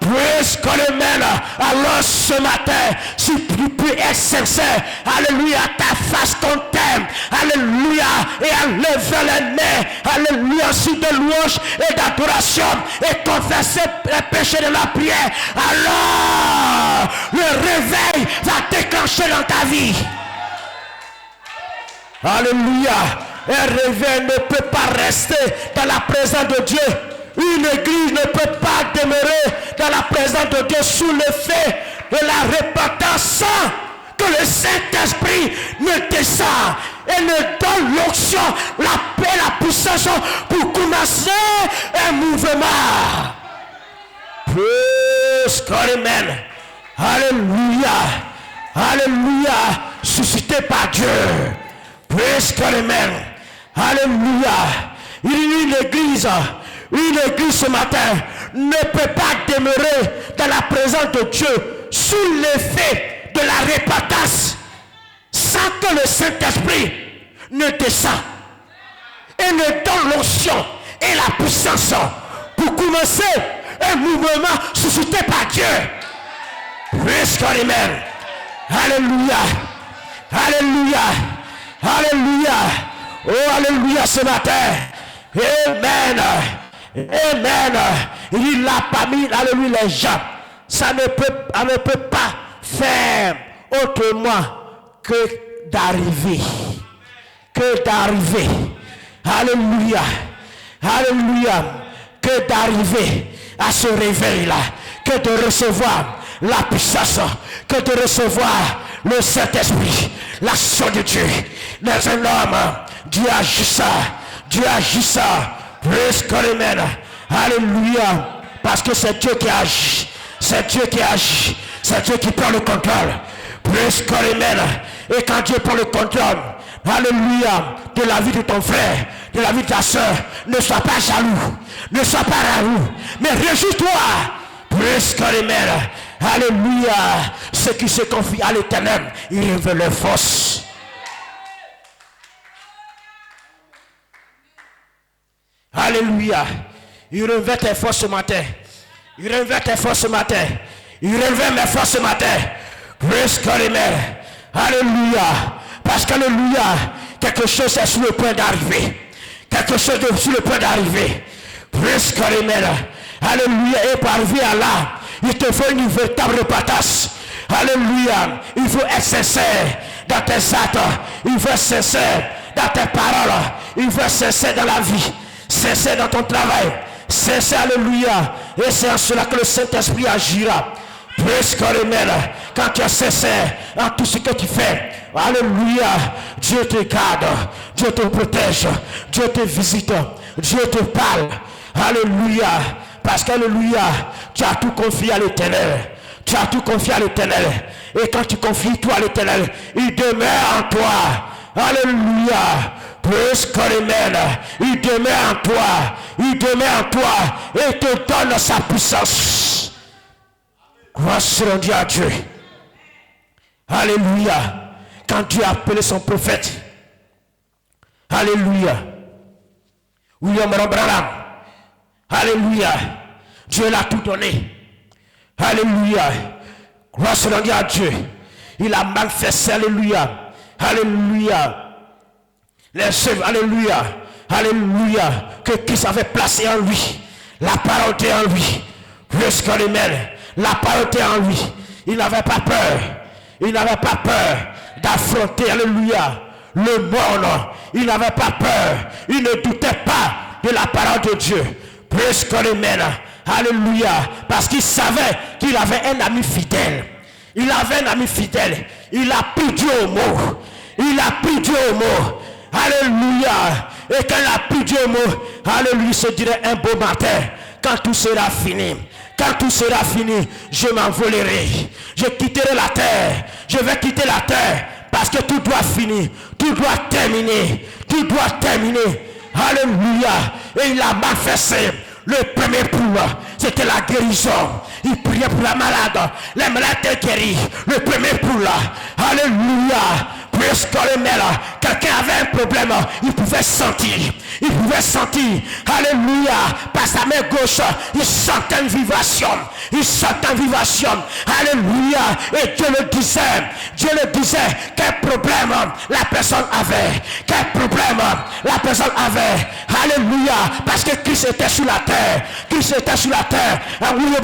Praise God, amen. Alors ce matin, si tu peux être sincère, alléluia, ta face qu'on t'aime, alléluia, et à lever les mains, alléluia, sur de louanges et d'adoration, et confesser les péchés de la prière, alors le réveil va déclencher dans ta vie. Alléluia. Un réveil ne peut pas rester dans la présence de Dieu. Une église ne peut pas demeurer dans la présence de Dieu sous l'effet de la repentance sans que le Saint-Esprit ne descende et ne donne l'onction, la paix, la puissance pour commencer un mouvement. Praise God, amen. Alléluia. Alléluia. Suscité par Dieu. Praise God, amen. Alléluia. Il y a une église ce matin ne peut pas demeurer dans la présence de Dieu sous l'effet de la repentance sans que le Saint-Esprit ne descende et ne donne l'onction et la puissance pour commencer un mouvement suscité par Dieu. Praise God, amen. Alléluia. Alléluia. Alléluia. Oh, alléluia ce matin. Amen. Amen. Il l'a pas mis, alléluia, les gens. Ça ne peut pas faire autrement que d'arriver. Que d'arriver. Alléluia. Alléluia. Que d'arriver à ce réveil-là. Que de recevoir la puissance. Que de recevoir le Saint-Esprit. L'action de Dieu. Dans un homme, Dieu agit ça. Dieu agit ça. Praise God, amen. Alléluia. Parce que c'est Dieu qui agit. C'est Dieu qui agit. C'est Dieu qui prend le contrôle. Praise God, amen. Et quand Dieu prend le contrôle, alléluia, de la vie de ton frère, de la vie de ta soeur, ne sois pas jaloux. Ne sois pas jaloux. Mais réjouis-toi. Praise God, amen. Alléluia. Ceux qui se confient à l'Éternel, ils révèlent leur force. Alléluia. Il revêt tes forces ce matin. Il revêt tes forces ce matin. Il revêt mes forces ce matin. Praise God, amen. Alléluia. Parce qu'alléluia, quelque chose est sur le point d'arriver. Quelque chose est sur le point d'arriver. Praise God, amen. Alléluia. Et pour arriver à là, il te faut une véritable repentance. Alléluia. Il faut être sincère dans tes actes. Il faut être sincère dans tes paroles. Il faut être sincère dans la vie. Sincère dans ton travail. Sincère, alléluia. Et c'est en cela que le Saint-Esprit agira. Praise God, amen. Quand tu es sincère en tout ce que tu fais, alléluia, Dieu te garde, Dieu te protège, Dieu te visite, Dieu te parle. Alléluia. Parce qu'alléluia, tu as tout confié à l'Éternel. Tu as tout confié à l'Éternel. Et quand tu confies tout à l'Éternel, il demeure en toi. Alléluia. Praise God, amen. Il demeure en toi. Il demeure en toi. Et te donne sa puissance. Gloire soit rendue à Dieu. Alléluia. Quand Dieu a appelé son prophète. Alléluia. William Branham. Alléluia. Dieu l'a tout donné. Alléluia. Gloire soit à Dieu. Il a manifesté. Alléluia. Alléluia. Les œuvres. Alléluia. Alléluia. Que Christ avait placé en lui. La parole était en lui. Jusqu'à l'amen. La parole était en lui. Il n'avait pas peur. Il n'avait pas peur d'affronter. Alléluia. Le monde. Il n'avait pas peur. Il ne doutait pas de la parole de Dieu. Jusqu'à l'amen. Alléluia. Parce qu'il savait qu'il avait un ami fidèle. Il avait un ami fidèle. Il a pris Dieu au mot. Il a pris Dieu au mot. Alléluia. Et quand il a pris Dieu au mot, alléluia, se dirait un beau matin, quand tout sera fini. Quand tout sera fini, je m'envolerai. Je quitterai la terre. Je vais quitter la terre. Parce que tout doit finir. Tout doit terminer. Tout doit terminer. Alléluia. Et il a manifesté. Le premier pouls, c'était la guérison. Il priait pour la malade. Les malades étaient guéris. Le premier pouls, alléluia. Quelqu'un avait un problème, il pouvait sentir. Il pouvait sentir. Alléluia. Par sa main gauche, il sentait une vibration. Il sentait une vibration. Alléluia. Et Dieu le disait. Dieu le disait. Quel problème la personne avait. Quel problème la personne avait. Alléluia. Parce que Christ était sur la terre. Christ était sur la terre. Alléluia.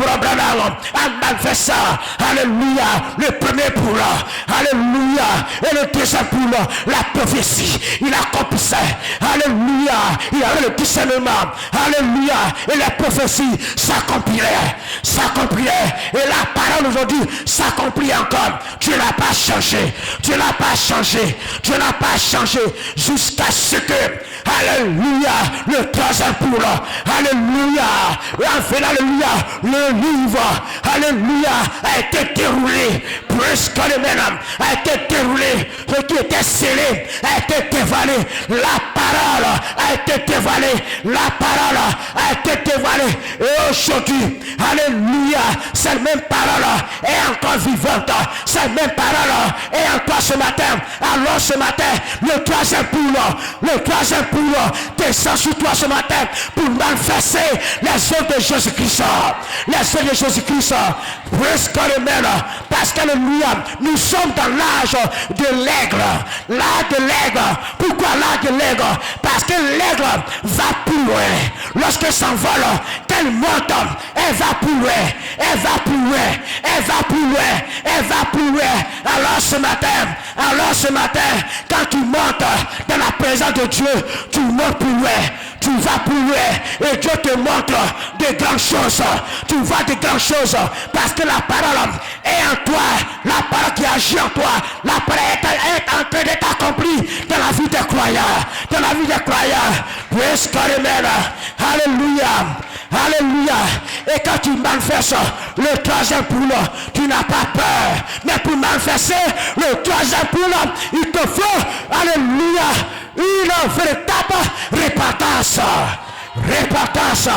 Le premier pour là. Alléluia. Et le deuxième pour là. La prophétie. Il accomplissait. Alléluia. Il avait le discernement. Alléluia. Et la prophétie s'accomplirait. S'accomplirait. Et la parole aujourd'hui s'accomplit encore. Dieu n'a pas changé. Dieu n'a pas changé. Dieu n'a pas changé. Jusqu'à ce que, alléluia, le troisième pour là. Alléluia. Alléluia. Le livre, alléluia, a été déroulé. Presque le même a été déroulé. Ce qui était scellé a été dévalé. La parole a été dévalée. La parole a été dévalée. Et aujourd'hui, alléluia, cette même parole est encore vivante. Cette même parole est encore ce matin. Alors ce matin, le troisième poule descend sur toi ce matin pour manifester les œuvres de Jésus-Christ. Les œuvres de Jésus-Christ. Presque le même. Parce qu'alléluia, nous sommes dans l'âge de l'aigle. L'âge de l'aigle. Pourquoi l'âge de l'aigle? Parce que l'aigle va plus loin. Lorsqu'elle s'envole, qu'elle monte, elle va plus loin. Elle va plus loin. Elle va plus loin. Elle va plus loin. Alors ce matin, quand tu montes dans la présence de Dieu, tu montes plus loin. Tu vas plus loin. Et Dieu te montre de grandes choses. Tu vois de grandes choses. Parce que la parole est en toi. La parole qui agit en toi. La parole est en train d'être accomplie dans la vie des croyants. Dans la vie des croyants. Praise God, amen. Alléluia. Alléluia. Et quand tu manifestes le troisième poule, tu n'as pas peur. Mais pour manifester le troisième poule, il te faut, alléluia, une véritable repentance. Repentance.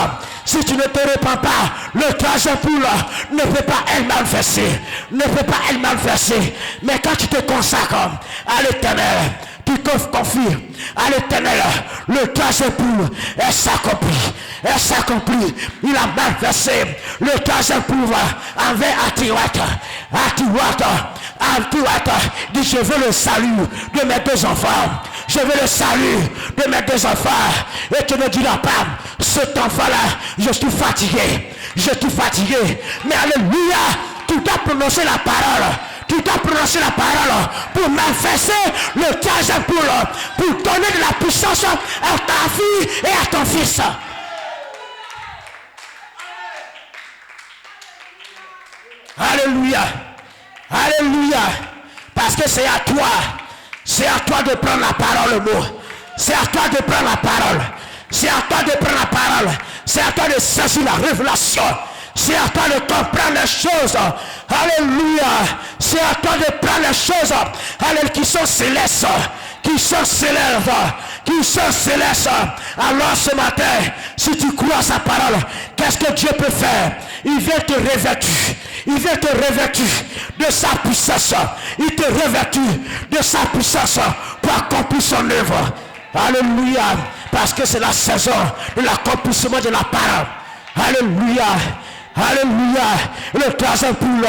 Si tu ne te répands pas, le troisième poule ne peut pas elle manifester. Ne peut pas elle manifester. Mais quand tu te consacres à l'Éternel, tu te confies à l'Éternel, le troisième poule, elle s'accomplit. Elle s'accomplit. Il a manifesté le troisième pouvoir envers Atiwata. Atiwata dit: je veux le salut de mes deux enfants. Je veux le salut de mes deux enfants. Et tu ne diras pas: cet enfant-là, je suis fatigué. Je suis fatigué. Mais alléluia, tu dois prononcer la parole. Tu dois prononcer la parole pour manifester le troisième poule, pour donner de la puissance à ta fille et à ton fils. Alléluia. Alléluia. Parce que c'est à toi. C'est à toi de prendre la parole, le mot. C'est à toi de prendre la parole. C'est à toi de prendre la parole. C'est à toi de saisir la révélation. C'est à toi de comprendre les choses. Alléluia. C'est à toi de prendre les choses. Alléluia. Qui sont célestes. Qui sont célestes. Qui sont célestes. Alors ce matin, si tu crois à sa parole, qu'est-ce que Dieu peut faire? Il vient te revêtir. Il vient te revêtir de sa puissance. Il te revêtit de sa puissance pour accomplir son œuvre. Alléluia. Parce que c'est la saison de l'accomplissement de la parole. Alléluia. Alléluia. Le troisième poule.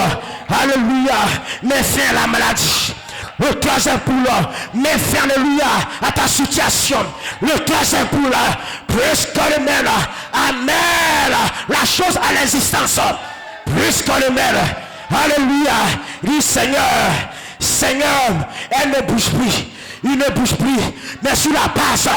Alléluia. Mets fin à la maladie. Le troisième poule, mets fin, alléluia, à ta situation. Le troisième poule, plus que le mène, amène la chose à l'existence. Plus que le mène, alléluia. Dis Seigneur, elle ne bouge plus. Il ne bouge plus, mais sur la base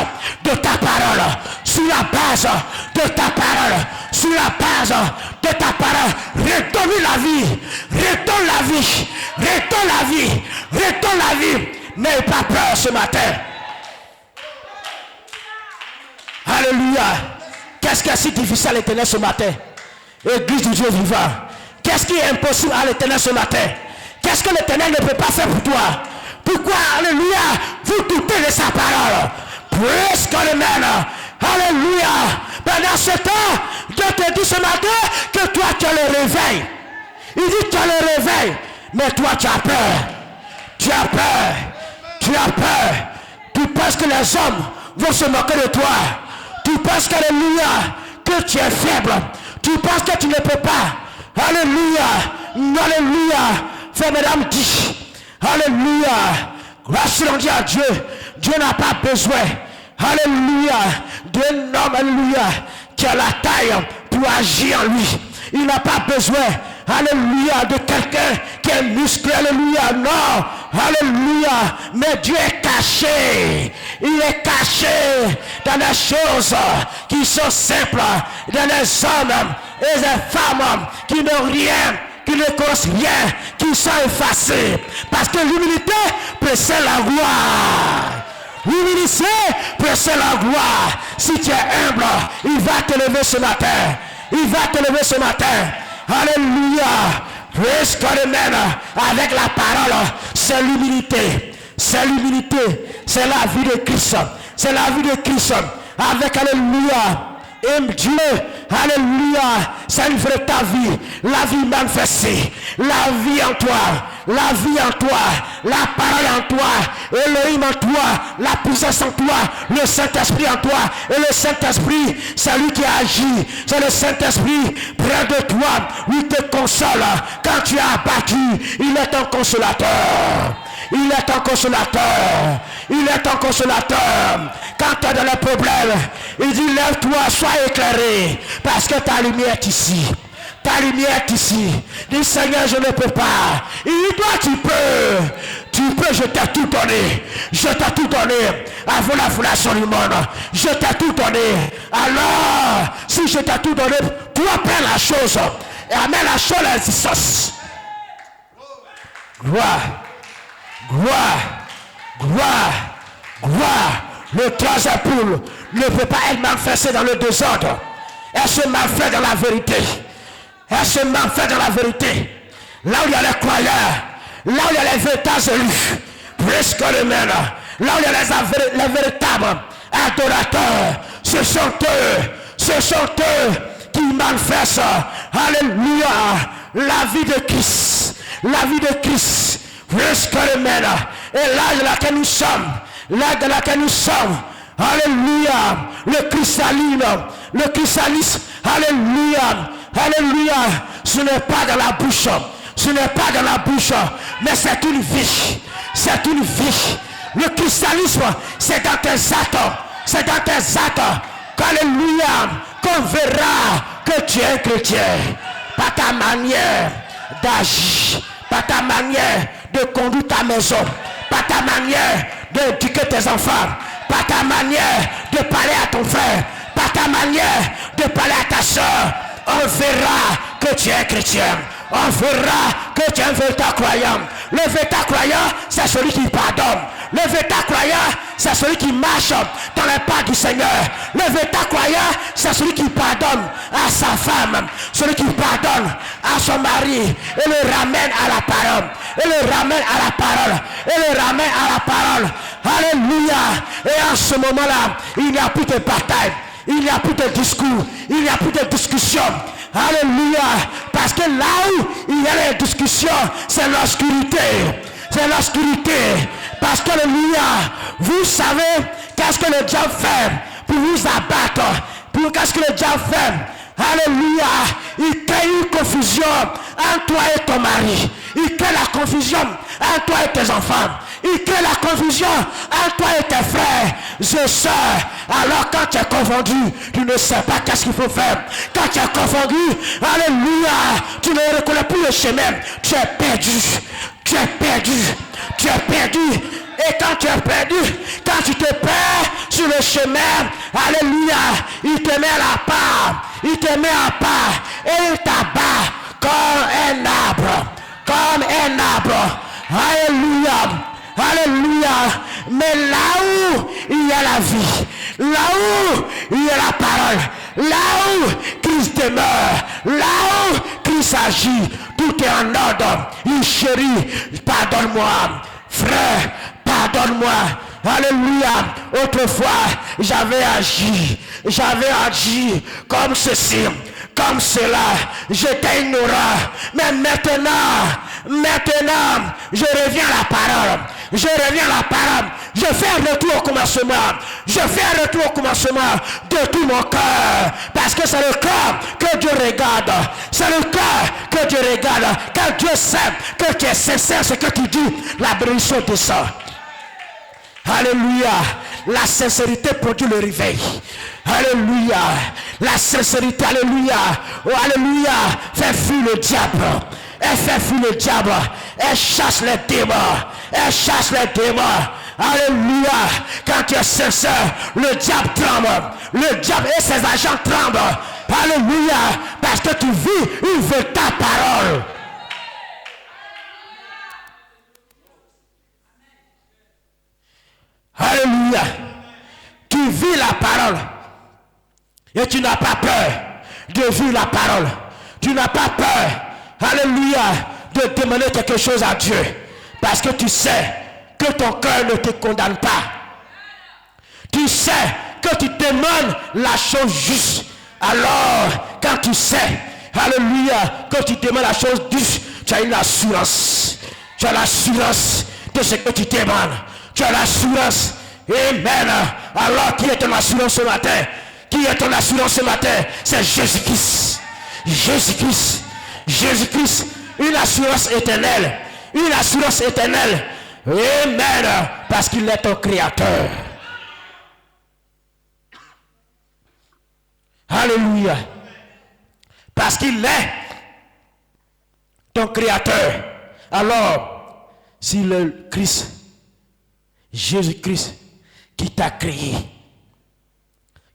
de ta parole, sur la base de ta parole, sur la base de ta parole, redonne la vie, redonne la vie, redonne la vie, redonne la vie. N'aie pas peur ce matin. Alléluia. Qu'est-ce qui est si difficile à l'éternel ce matin? Église du Dieu vivant. Qu'est-ce qui est impossible à l'éternel ce matin? Qu'est-ce que l'éternel ne peut pas faire pour toi? Pourquoi, alléluia, vous doutez de sa parole? Plus que le mène. Alléluia. Pendant ce temps, Dieu te dit ce matin que toi tu as le réveil. Il dit tu as le réveil. Mais toi tu as peur. Tu as peur. Tu as peur. Tu penses que les hommes vont se moquer de toi. Tu penses qu'alléluia, que tu es faible. Tu penses que tu ne peux pas. Alléluia. Alléluia. Frère, mesdames, dit. Alléluia. Grâce à Dieu. Dieu n'a pas besoin. Alléluia. D'un homme, alléluia, qui a la taille pour agir en lui. Il n'a pas besoin, alléluia, de quelqu'un qui est musclé, alléluia. Non. Alléluia. Mais Dieu est caché. Il est caché dans les choses qui sont simples. Dans les hommes et les femmes qui n'ont rien, qui ne connaissent rien, qui sont effacés. Parce que l'humilité précède la gloire. L'humilité précède la gloire. Si tu es humble, il va te lever ce matin. Il va te lever ce matin. Alléluia. Reste avec la parole. C'est l'humilité. C'est l'humilité. C'est la vie de Christ. C'est la vie de Christ. Avec alléluia. Et Dieu, alléluia, c'est une véritable vie, la vie manifestée, la vie en toi, la vie en toi, la parole en toi, Elohim en toi, la puissance en toi, le Saint-Esprit en toi, et le Saint-Esprit, c'est lui qui agit, c'est le Saint-Esprit près de toi, lui te console, quand tu as abattu, il est ton consolateur. Il est ton consolateur. Il est ton consolateur. Quand tu es dans le problème, il dit lève-toi, sois éclairé. Parce que ta lumière est ici. Ta lumière est ici. Dis Seigneur, je ne peux pas. Il dit toi tu peux. Tu peux, je t'ai tout donné. Je t'ai tout donné. Avant la fondation du monde. Je t'ai tout donné. Alors, si je t'ai tout donné, toi prends la chose. Et amène la chose à l'existence. Gloire. Gloire, gloire, gloire. Le troisième poule ne peut pas être manifestée dans le désordre. Elle se manifeste dans la vérité. Elle se manifeste dans la vérité. Là où il y a les croyants, là où il y a les véritables élus, plus que le mène, là où il y a les véritables adorateurs, ce sont eux qui manifestent, alléluia, la vie de Christ. La vie de Christ. Plus que le mène. Et l'âge dans laquelle nous sommes. L'âge dans laquelle nous sommes. Alléluia. Le cristallisme. Alléluia. Alléluia. Ce n'est pas dans la bouche. Ce n'est pas dans la bouche. Mais c'est une vie. C'est une vie. Le cristallisme, c'est dans tes atomes. C'est dans tes atomes. Alléluia. Qu'on verra que tu es chrétien. Par ta manière d'agir. Par ta manière de conduire ta maison, par ta manière d'éduquer tes enfants, par ta manière de parler à ton frère, par ta manière de parler à ta soeur, on verra que tu es chrétien. On verra que tu es un véritable croyant. Le véritable croyant, c'est celui qui pardonne. Le véritable croyant, c'est celui qui marche dans les pas du Seigneur. Le véritable croyant, c'est celui qui pardonne à sa femme, celui qui pardonne à son mari et le ramène à la parole. Et le ramène à la parole. Et le ramène à la parole. Alléluia. Et en ce moment-là, il n'y a plus de bataille. Il n'y a plus de discours. Il n'y a plus de discussion. Alléluia. Parce que là où il y a les discussions, c'est l'obscurité. C'est l'obscurité. Parce que alléluia, vous savez qu'est-ce que le diable fait pour vous abattre. Pour qu'est-ce que le diable fait? Alléluia. Il crée une confusion entre toi et ton mari. Il crée la confusion entre toi et tes enfants. Il crée la confusion entre toi et tes frères et sœurs. Alors quand tu es confondu, tu ne sais pas qu'est-ce qu'il faut faire. Quand tu es confondu, alléluia, tu ne reconnais plus le chemin. Tu es perdu. Tu es perdu. Tu es perdu. Et quand tu es perdu, quand tu te perds sur le chemin, alléluia, il te met à la part. Il te met à part. Et il t'abat comme un arbre. Comme un arbre. Alléluia. Alléluia. Mais là où il y a la vie, là où il y a la parole, là où Christ demeure, là où Christ agit, tout est en ordre. Il chérit, pardonne-moi, frère, pardonne-moi. Alléluia. Autrefois, j'avais agi comme ceci, comme cela. J'étais ignorant. Mais maintenant, je reviens à la parole. Je reviens à la parole. Je fais un retour au commencement. Je fais un retour au commencement de tout mon cœur. Parce que c'est le cœur que Dieu regarde. C'est le cœur que Dieu regarde. Car Dieu sait que tu es sincère ce que tu dis. La bénédiction descend. Alléluia. La sincérité produit le réveil. Alléluia. La sincérité, alléluia. Oh, alléluia. Fait fuir le diable. Elle fait fuir le diable. Elle chasse les démons. Elle chasse les démons. Alléluia. Quand tu es sincère, le diable tremble. Le diable et ses agents tremblent. Alléluia. Parce que tu vis une véritable parole. Alléluia. Tu vis la parole. Et tu n'as pas peur de vivre la parole. Tu n'as pas peur, alléluia, de demander quelque chose à Dieu. Parce que tu sais que ton cœur ne te condamne pas. Tu sais que tu demandes la chose juste. Alors, quand tu sais, alléluia, que tu demandes la chose juste, tu as une assurance. Tu as l'assurance de ce que tu demandes. Tu as l'assurance. Amen. Alors, qui est ton assurance ce matin? Qui est ton assurance ce matin? C'est Jésus-Christ. Jésus-Christ. Jésus-Christ. Une assurance éternelle. Une assurance éternelle. Amen. Parce qu'il est ton créateur. Alléluia. Parce qu'il est ton créateur. Alors, si le Christ, Jésus-Christ, qui t'a créé,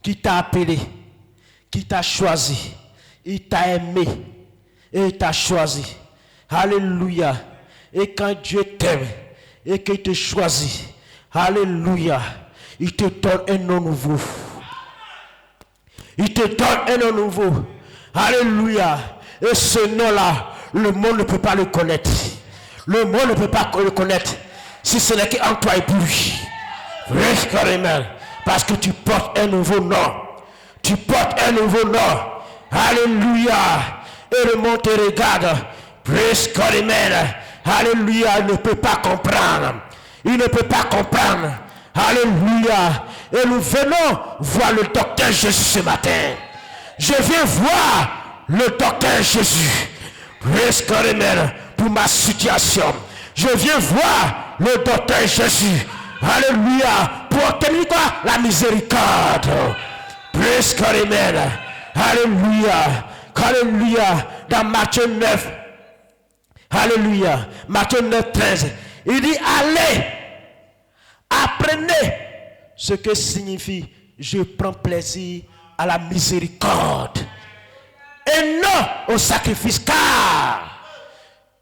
qui t'a appelé, qui t'a choisi, il t'a aimé et il t'a choisi. Alléluia. Et quand Dieu t'aime et qu'il te choisit, alléluia, il te donne un nom nouveau. Il te donne un nom nouveau. Alléluia. Et ce nom-là, le monde ne peut pas le connaître. Le monde ne peut pas le connaître si ce n'est qu'en toi et pour lui. Parce que tu portes un nouveau nom. Tu portes un nouveau nom. Alléluia. Et le monde te regarde. Alléluia. Il ne peut pas comprendre. Il ne peut pas comprendre. Alléluia. Et nous venons voir le docteur Jésus ce matin. Je viens voir le docteur Jésus. Pour ma situation. Je viens voir le docteur Jésus. Alléluia. Pour obtenir quoi? La miséricorde. Alléluia. Alléluia. Dans Matthieu 9. Alléluia. Matthieu 9, 13. Il dit, allez. Apprenez ce que signifie je prends plaisir à la miséricorde. Et non au sacrifice, car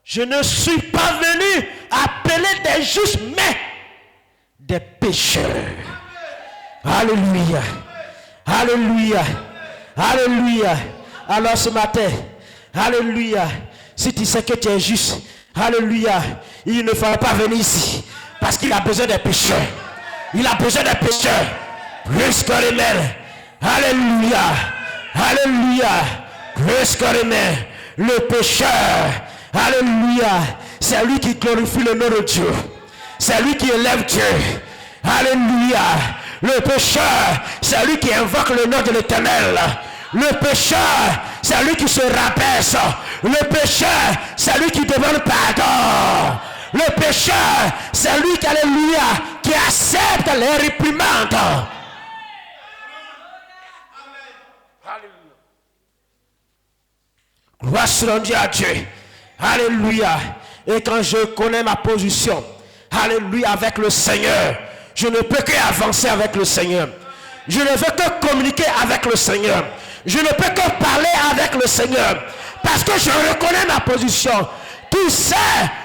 je ne suis pas venu appeler des justes, mais des pécheurs. Alléluia. Alléluia. Alléluia. Alors ce matin, alléluia, si tu sais que tu es juste, alléluia, il ne faut pas venir ici, parce qu'il a besoin des pécheurs. Il a besoin des pécheurs. Plus que les mères. Alléluia. Alléluia. Plus que les mères. Le pécheur. Alléluia. C'est lui qui glorifie le nom de Dieu. C'est lui qui élève Dieu. Alléluia. Le pécheur, c'est lui qui invoque le nom de l'Éternel. Le pécheur, c'est lui qui se rabaisse. Le pécheur, c'est lui qui demande pardon. Le pécheur, c'est lui qui, alléluia, qui accepte les réprimandes. Gloire soit rendue à Dieu. Alléluia. Et quand je connais ma position, alléluia, avec le Seigneur, je ne peux qu'avancer avec le Seigneur. Je ne veux que communiquer avec le Seigneur. Je ne peux que parler avec le Seigneur. Parce que je reconnais ma position. Tu sais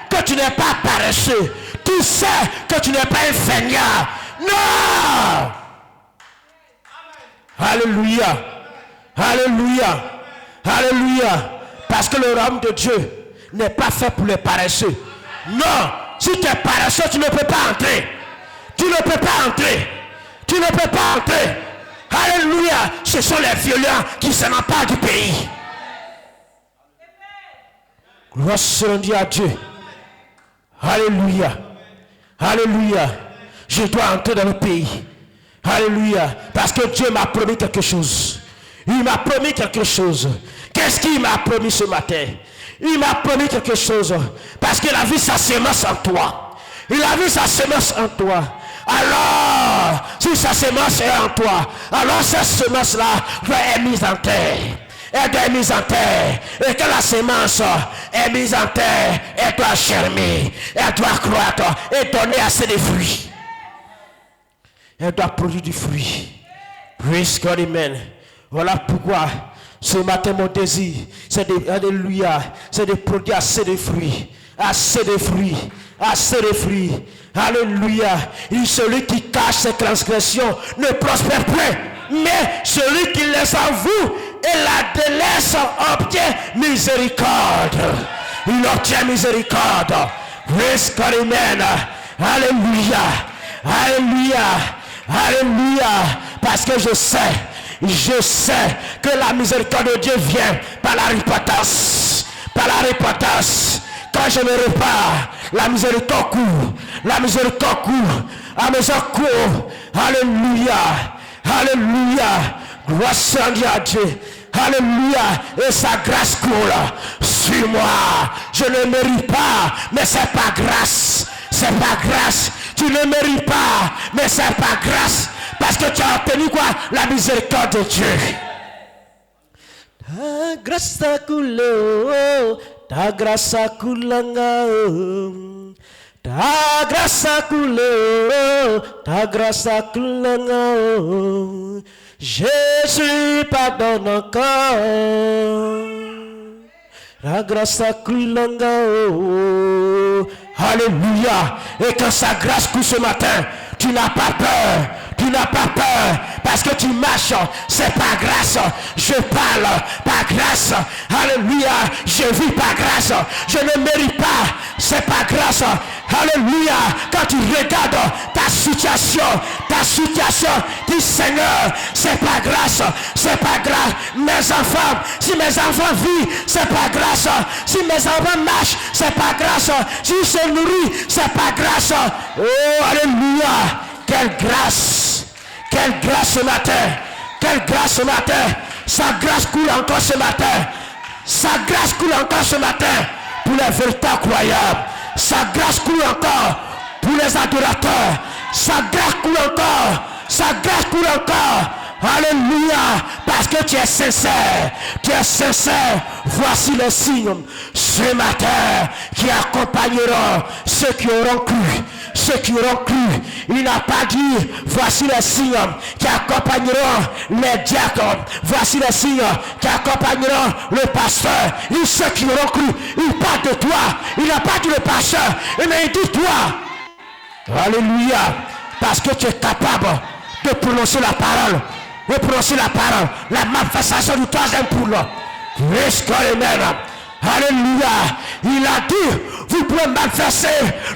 que tu n'es pas paresseux. Tu sais que tu n'es pas un feignant. Non! Alléluia. Alléluia. Alléluia. Parce que le royaume de Dieu n'est pas fait pour les paresseux. Non. Si tu es paresseux, tu ne peux pas entrer. Tu ne peux pas entrer. Tu ne peux pas entrer. Alléluia. Ce sont les violents qui s'en emparent du pays. Gloire soit rendue à Dieu. Alléluia. Alléluia. Je dois entrer dans le pays. Alléluia. Parce que Dieu m'a promis quelque chose. Il m'a promis quelque chose. Qu'est-ce qu'il m'a promis ce matin? Il m'a promis quelque chose. Parce qu'il a vu sa semence en toi. Il a vu sa semence en toi. Alors, si sa semence est en toi, alors cette semence-là doit être mise en terre. Elle doit être mise en terre. Et quand la semence est mise en terre, elle doit germer. Elle doit croître et donner assez de fruits. Elle doit produire du fruit. Praise God, amen. Voilà pourquoi ce matin mon désir, c'est de, alléluia, c'est de produire assez de fruits. Assez de fruits. Assez de fruits. Alléluia. Et celui qui cache ses transgressions ne prospère point. Mais celui qui les avoue et la délaisse obtient miséricorde. Il obtient miséricorde. Praise God, amen. Alléluia. Alléluia. Alléluia. Parce que je sais que la miséricorde de Dieu vient par la repentance. Par la repentance. Quand je me repars, la miséricorde court. La miséricorde court. La miséricorde court. Alléluia. Alléluia. Gloire soit rendue à Dieu. Alléluia. Et sa grâce coule sur moi. Je ne mérite pas, mais c'est pas grâce. C'est pas grâce. Tu ne mérites pas, mais c'est pas grâce. Parce que tu as obtenu quoi? La miséricorde de Dieu. Ta grâce a coulé, ta grâce a coulé, ta grâce a coulé, ta grâce a coulé. Jésus pardonne encore. La grâce a coulé. Alléluia. Et quand sa grâce coule ce matin, tu n'as pas peur. Tu n'as pas peur parce que tu marches, c'est par grâce. Je parle par grâce. Alléluia. Je vis par grâce. Je ne mérite pas, c'est par grâce. Alléluia. Quand tu regardes ta situation, dis Seigneur, c'est par grâce. C'est par grâce. Mes enfants, si mes enfants vivent, c'est par grâce. Si mes enfants marchent, c'est par grâce. S'ils se nourrissent, c'est par grâce. Oh, alléluia. Quelle grâce! Quelle grâce ce matin! Quelle grâce ce matin! Sa grâce coule encore ce matin! Sa grâce coule encore ce matin pour les véritables croyants! Sa grâce coule encore pour les adorateurs! Sa grâce coule encore! Sa grâce coule encore! Alléluia, parce que tu es sincère, voici les signes ce matin qui accompagneront ceux qui auront cru, il n'a pas dit voici les signes qui accompagneront les diacres, voici les signes qui accompagneront le pasteur, et ceux qui auront cru, il parle de toi, il n'a pas dit le pasteur, mais il dit toi, alléluia, parce que tu es capable de prononcer la parole. Vous prononcez la parole, la manifestation du troisième poule. Alléluia. Il a dit, vous pouvez manifester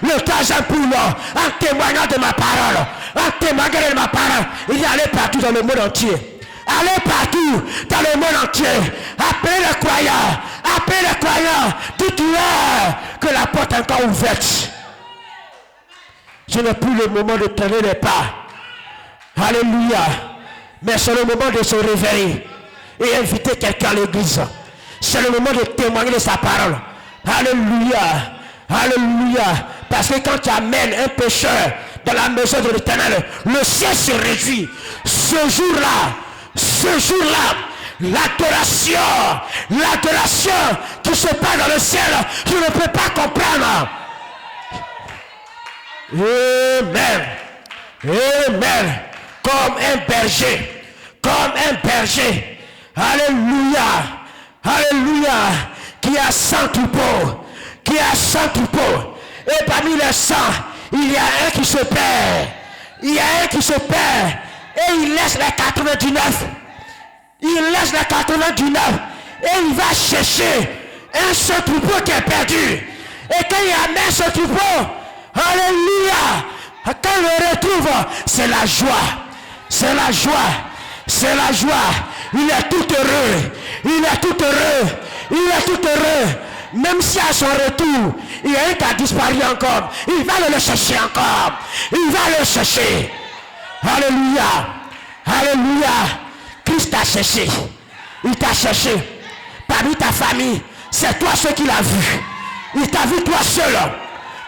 le troisième poule en témoignant de ma parole. En témoignant de ma parole. Il est allé partout dans le monde entier. Allez partout dans le monde entier. Appelez les croyants. Dites-leur que la porte est encore ouverte. Je n'ai plus le moment de traîner les pas. Alléluia. Mais c'est le moment de se réveiller et inviter quelqu'un à l'église. C'est le moment de témoigner de sa parole. Alléluia. Alléluia. Parce que quand tu amènes un pécheur dans la maison de l'Éternel, le ciel se réduit. Ce jour-là, l'adoration qui se passe dans le ciel, tu ne peux pas comprendre. Amen. Amen. Comme un berger. Alléluia. Alléluia. Qui a 100 troupeaux. Et parmi les 100, il y a un qui se perd. Et il laisse les 99. Et il va chercher un seul troupeau qui est perdu. Et quand il amène ce troupeau, alléluia, quand il le retrouve, c'est la joie. Il est tout heureux. Même si à son retour, il y a un qui a disparu encore, il va le chercher encore. Alléluia. Christ t'a cherché. Il t'a cherché. Parmi ta famille, c'est toi seul qui l'a vu. Il t'a vu toi seul.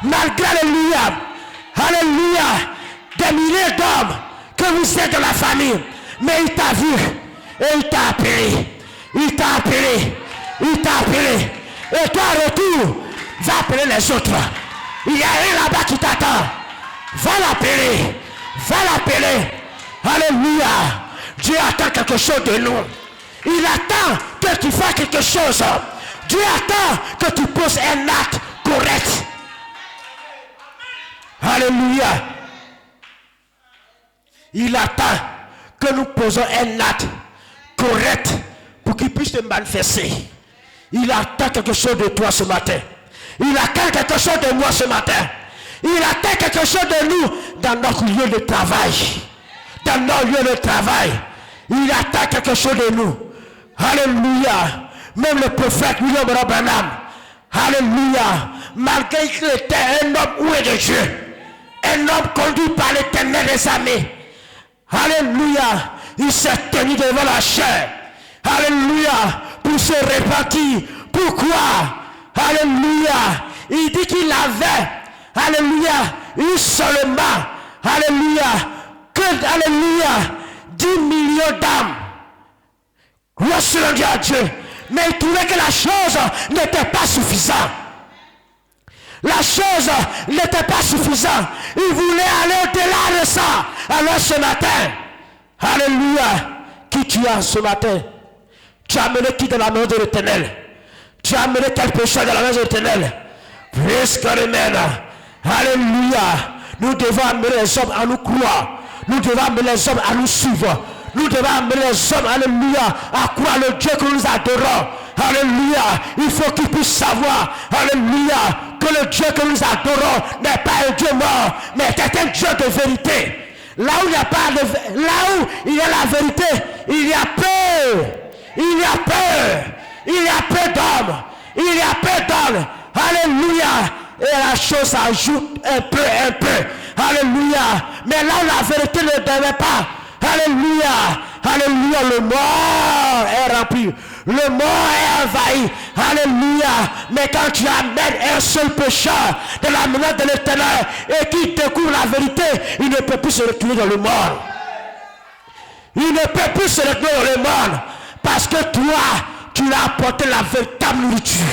Malgré alléluia, des milliers d'hommes que vous êtes dans la famille. Mais il t'a vu. Et il t'a appelé. Et toi, en retour, va appeler les autres. Il y a un là-bas qui t'attend. Va l'appeler. Alléluia. Dieu attend quelque chose de nous. Il attend que tu fasses quelque chose. Dieu attend que tu poses un acte correct. Alléluia. Il attend que nous posons un acte correct pour qu'il puisse te manifester. Il attend quelque chose de toi ce matin. Il attend quelque chose de moi ce matin. Il attend quelque chose de nous dans notre lieu de travail. Il attend quelque chose de nous. Alléluia. Même le prophète William Branham. Alléluia. Malgré qu'il était un homme oué de Dieu. Un homme conduit par l'Éternel des armées. Alléluia. Il s'est tenu devant la chair. Alléluia. Pour se repentir. Pourquoi? Alléluia. Il dit qu'il avait, alléluia, eu seulement, alléluia, alléluia, 10 millions d'âmes. Gloire sur Dieu à Dieu. Mais il trouvait que la chose n'était pas suffisante. Il voulait aller au-delà de ça. Alors ce matin, alléluia, qui tu as ce matin? Tu as amené qui dans la maison de l'Éternel? Tu as amené quel pécheur dans la maison de l'Éternel? Presque amen. Alléluia. Nous devons amener les hommes à nous croire. Nous devons amener les hommes à nous suivre. Nous devons amener les hommes, alléluia, à croire le Dieu que nous adorons. Alléluia. Il faut qu'ils puissent savoir, alléluia, que le Dieu que nous adorons n'est pas un Dieu mort, mais c'est un Dieu de vérité. Là où il y a la vérité, il y a peur. Il y a peu d'hommes. Alléluia. Et la chose ajoute un peu. Alléluia. Mais là où la vérité ne devait pas. Alléluia. Le mort est rempli. Le mort est envahi. Alléluia. Mais quand tu amènes un seul pécheur de la main de l'Éternel et qui découvre la vérité, il ne peut plus se retrouver dans le monde. Parce que toi, tu as apporté la véritable nourriture.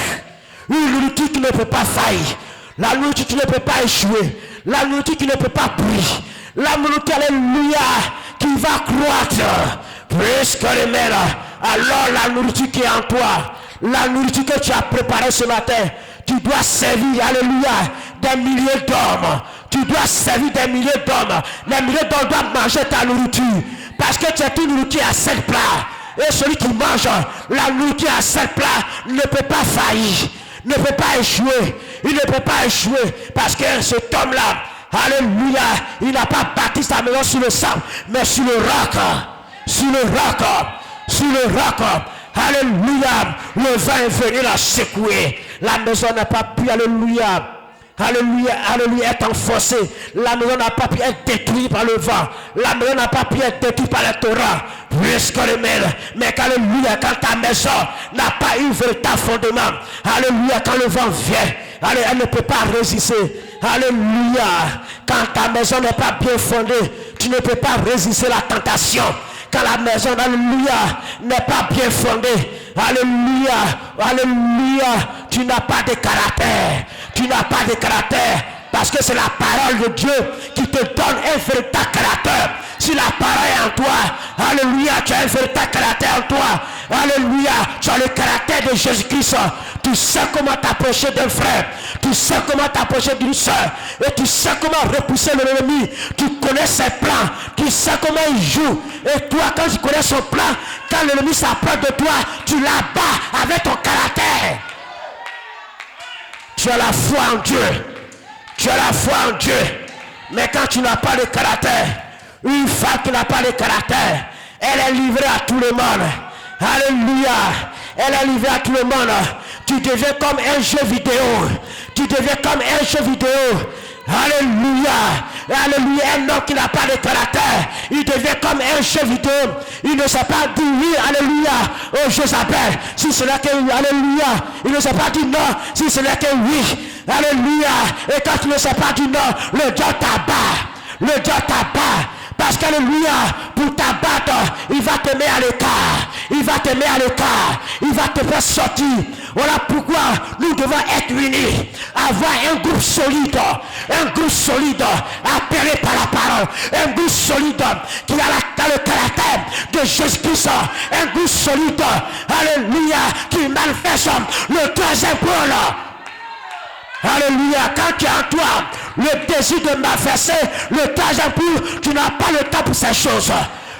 Une nourriture qui ne peut pas faillir. La nourriture qui ne peut pas échouer. La nourriture qui ne peut pas briller. La nourriture, alléluia, qui va croître. Presque les mères. Alors la nourriture qui est en toi, la nourriture que tu as préparée ce matin, tu dois servir, alléluia, des milliers d'hommes. Tu dois servir des milliers d'hommes. Les milliers d'hommes doivent manger ta nourriture. Parce que tu as une nourriture à 7 plats. Et celui qui mange la nourriture à 7 plats ne peut pas faillir, ne peut pas échouer. Il ne peut pas échouer parce que cet homme-là, alléluia, il n'a pas bâti sa maison sur le sable, mais sur le roc. Alléluia. Le vent est venu la secouer. La maison n'a pas pu, alléluia, alléluia, alléluia, est enfoncée. La maison n'a pas pu être détruite par le vent. La maison n'a pas pu être détruite par le torrent. Puisque le mail, mais alléluia, quand ta maison n'a pas eu véritable fondement, alléluia, quand le vent vient, allez, elle ne peut pas résister. Alléluia, quand ta maison n'est pas bien fondée, tu ne peux pas résister la tentation. Quand la maison, alléluia, n'est pas bien fondée, alléluia, alléluia, tu n'as pas de caractère. Tu n'as pas de caractère. Parce que c'est la parole de Dieu qui te donne un véritable caractère. Si la parole est en toi, alléluia, tu as un véritable caractère en toi. Alléluia, tu as le caractère de Jésus-Christ. Tu sais comment t'approcher d'un frère. Tu sais comment t'approcher d'une soeur. Et tu sais comment repousser l'ennemi. Tu connais ses plans. Tu sais comment il joue. Et toi, quand tu connais son plan, quand l'ennemi s'approche de toi, tu l'abats avec ton caractère. Tu as la foi en Dieu. Tu as la foi en Dieu. Mais quand tu n'as pas de caractère, une femme qui n'a pas de caractère, elle est livrée à tout le monde. Alléluia. Elle est livrée à tout le monde. Tu deviens comme un jeu vidéo. Tu deviens comme un jeu vidéo. Alléluia. Alléluia. Un homme qui n'a pas de caractère, il devient comme un jeu vidéo. Il ne sait pas dire oui, alléluia, au Jézabel. Si ce n'est que oui, alléluia. Il ne sait pas dire non, si ce n'est que oui. Alléluia. Et quand tu ne sais pas dire non, le diable t'abat. Le diable t'abat. Parce qu'alléluia, pour t'abattre, il va te mettre à l'écart. Il va te mettre à l'écart. Il va te faire sortir. Voilà pourquoi nous devons être unis. Avoir un groupe solide. Un groupe solide. Appelé par la parole. Un groupe solide qui a le caractère de Jésus-Christ. Un groupe solide. Alléluia. Qui manifeste le troisième pôle. Alléluia, quand tu as en toi le désir de manifester le troisième pôle, tu n'as pas le temps pour ces choses.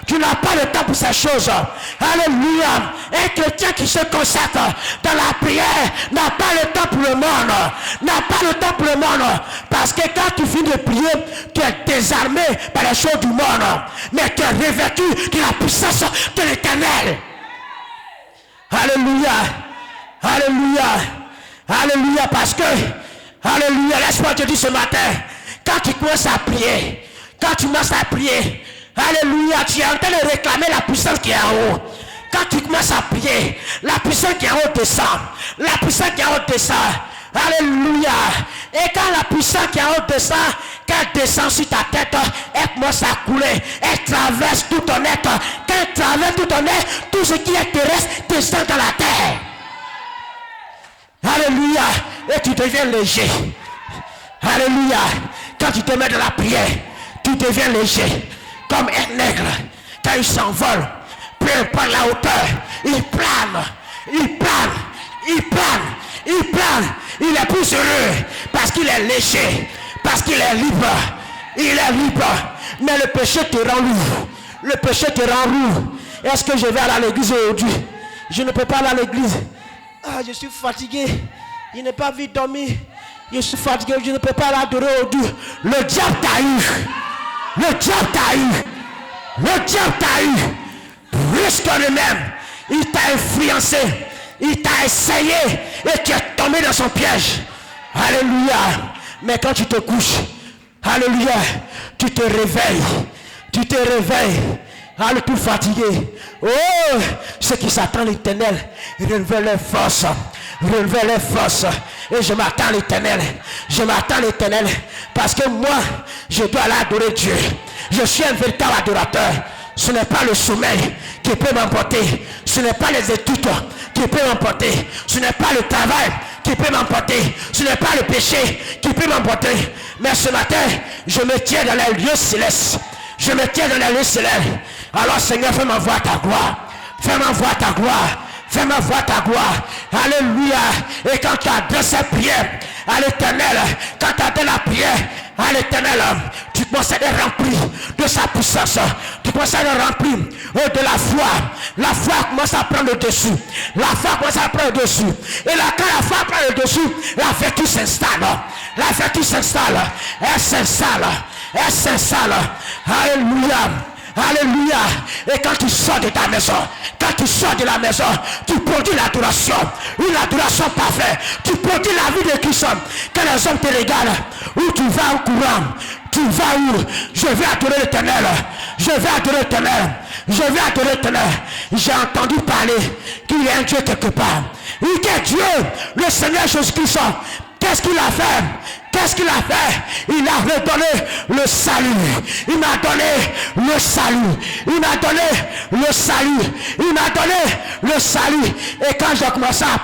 Tu n'as pas le temps pour ces choses. Alléluia. Un chrétien qui se consacre dans la prière n'a pas le temps pour le monde. N'a pas le temps pour le monde. Parce que quand tu finis de prier, tu es désarmé par les choses du monde. Mais tu es revêtu de la puissance de l'Éternel. Alléluia. Alléluia. Alléluia. Parce que, alléluia, laisse-moi te dire ce matin, quand tu commences à prier, alléluia, tu es en train de réclamer la puissance qui est en haut. Quand tu commences à prier, la puissance qui est en haut descend. La puissance qui est en haut descend. Alléluia. Et quand la puissance qui est en haut descend, quand elle descend sur ta tête, elle commence à couler. Elle traverse tout ton être. Quand elle traverse tout ton être, tout ce qui est terrestre descend dans la terre. Alléluia. Et tu deviens léger. Alléluia. Quand tu te mets dans la prière, tu deviens léger. Comme un nègre. Quand il s'envole, peu importe la hauteur, il plane. Il plane. Il plane. Il plane. Il est plus heureux parce qu'il est léger. Parce qu'il est libre. Il est libre. Mais le péché te rend lourd. Le péché te rend lourd. Est-ce que je vais aller à l'église aujourd'hui? Je ne peux pas aller à l'église. Ah, je suis fatigué. Je n'ai pas vite dormi. Je suis fatigué. Je ne peux pas l'adorer aujourd'hui. Le diable t'a eu. Le diable t'a eu. Le diable t'a eu. Plus que lui-même. Il t'a influencé. Il t'a essayé. Et tu es tombé dans son piège. Alléluia. Mais quand tu te couches, alléluia, tu te réveilles. Tu te réveilles. Allez, tout fatigué. Oh, ceux qui s'attendent à l'Éternel, relevez les forces. Relevez les forces. Et je m'attends à l'Éternel. Je m'attends à l'Éternel. Parce que moi, je dois aller adorer Dieu. Je suis un véritable adorateur. Ce n'est pas le sommeil qui peut m'emporter. Ce n'est pas les études qui peut m'emporter. Ce n'est pas le travail qui peut m'emporter. Ce n'est pas le péché qui peut m'emporter. Mais ce matin, je me tiens dans les lieux célestes. Je me tiens dans les lieux célestes. Alors Seigneur, fais-moi voir ta gloire. Fais-moi voir ta gloire. Fais-moi voir ta gloire. Alléluia. Et quand tu adresses la prière à l'Éternel, quand tu adresses la prière à l'Éternel, tu commences à être rempli de sa puissance. Tu commences à être rempli de la foi. La foi commence à prendre le dessus. La foi commence à prendre le dessus. Et là, quand la foi prend le dessus, la vertu s'installe. La vertu s'installe. Elle s'installe. Elle s'installe. Alléluia. Alléluia. Et quand tu sors de ta maison, quand tu sors de la maison, tu produis l'adoration. Une adoration parfaite. Tu produis la vie de Christ. Quand les hommes te regardent, où tu vas au courant, tu vas où? Je vais adorer l'Éternel. Je vais adorer l'Éternel. Je vais adorer l'Éternel. J'ai entendu parler qu'il y a un Dieu quelque part. Il y a Dieu, le Seigneur Jésus-Christ. Qu'est-ce qu'il a fait? Qu'est-ce qu'il a fait? Il a redonné le salut. Il m'a donné le salut. Il m'a donné le salut. Il m'a donné le salut. Et quand j'ai commencé à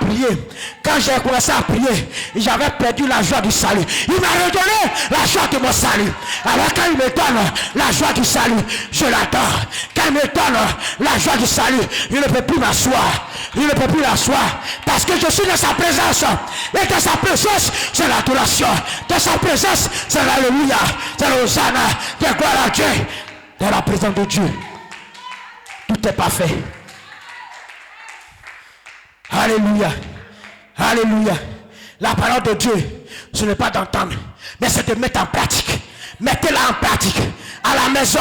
prier, j'avais perdu la joie du salut. Il m'a redonné la joie de mon salut. Alors quand il me donne la joie du salut, je l'adore. Quand il me donne la joie du salut, je ne peux plus m'asseoir. Je ne peux plus l'asseoir. Parce que je suis dans sa présence. Et dans sa présence, c'est l'adoration. Dans sa présence, c'est l'alléluia. C'est l'hosanna. C'est gloire à Dieu. Dans la présence de Dieu, tout est parfait. Alléluia. Alléluia. La parole de Dieu, ce n'est pas d'entendre, mais c'est de mettre en pratique. Mettez-la en pratique. À la maison,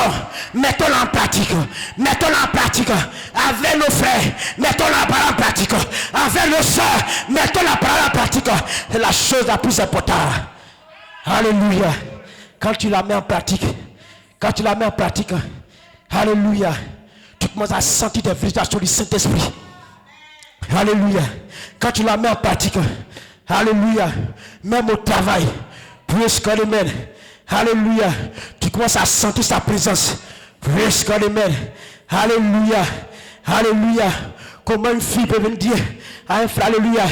mettons-la en pratique. Mettons-la en pratique. Avec nos frères, mettons la parole en pratique. Avec nos soeurs, mettons la parole en pratique. C'est la chose la plus importante. Alléluia. Quand tu la mets en pratique, alléluia, tu commences à sentir des visitations du Saint-Esprit. Alléluia. Quand tu la mets en pratique, alléluia, même au travail, praise God, amen. Alléluia. Tu commences à sentir sa présence. Praise God, amen. Alléluia. Alléluia. Comment une fille peut venir dire à un frère, alléluia,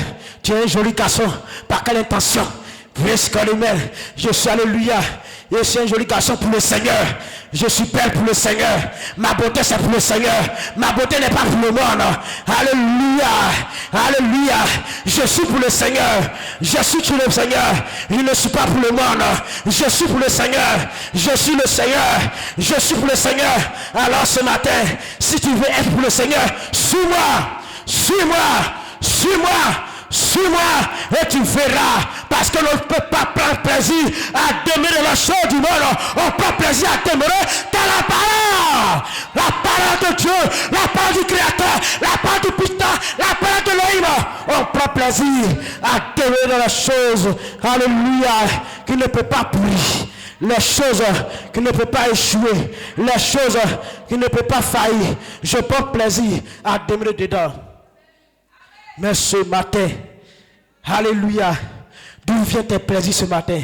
tu es un joli garçon. Par quelle intention? Praise God, amen. Je suis, alléluia, je suis un joli garçon pour le Seigneur. Je suis belle pour le Seigneur. Ma beauté c'est pour le Seigneur. Ma beauté n'est pas pour le monde. Alléluia. Alléluia. Je suis pour le Seigneur. Je suis pour le Seigneur. Je ne suis pas pour le monde. Je suis pour le Seigneur. Je suis le Seigneur. Je suis pour le Seigneur. Alors ce matin, si tu veux être pour le Seigneur, suis-moi. Suis-moi. Suis-moi. Suis-moi et tu verras. Parce que l'on ne peut pas prendre plaisir à demeurer la chose du monde. On prend plaisir à demeurer dans la parole. La parole de Dieu, la parole du Créateur, la parole du Putain, la parole de l'Élohim. On prend plaisir à demeurer dans la chose, alléluia, qui ne peut pas pourrir. Les choses qui ne peuvent pas échouer. Les choses qui ne peuvent pas faillir. Je prends plaisir à demeurer dedans. Mais ce matin, alléluia, d'où vient tes plaisirs ce matin?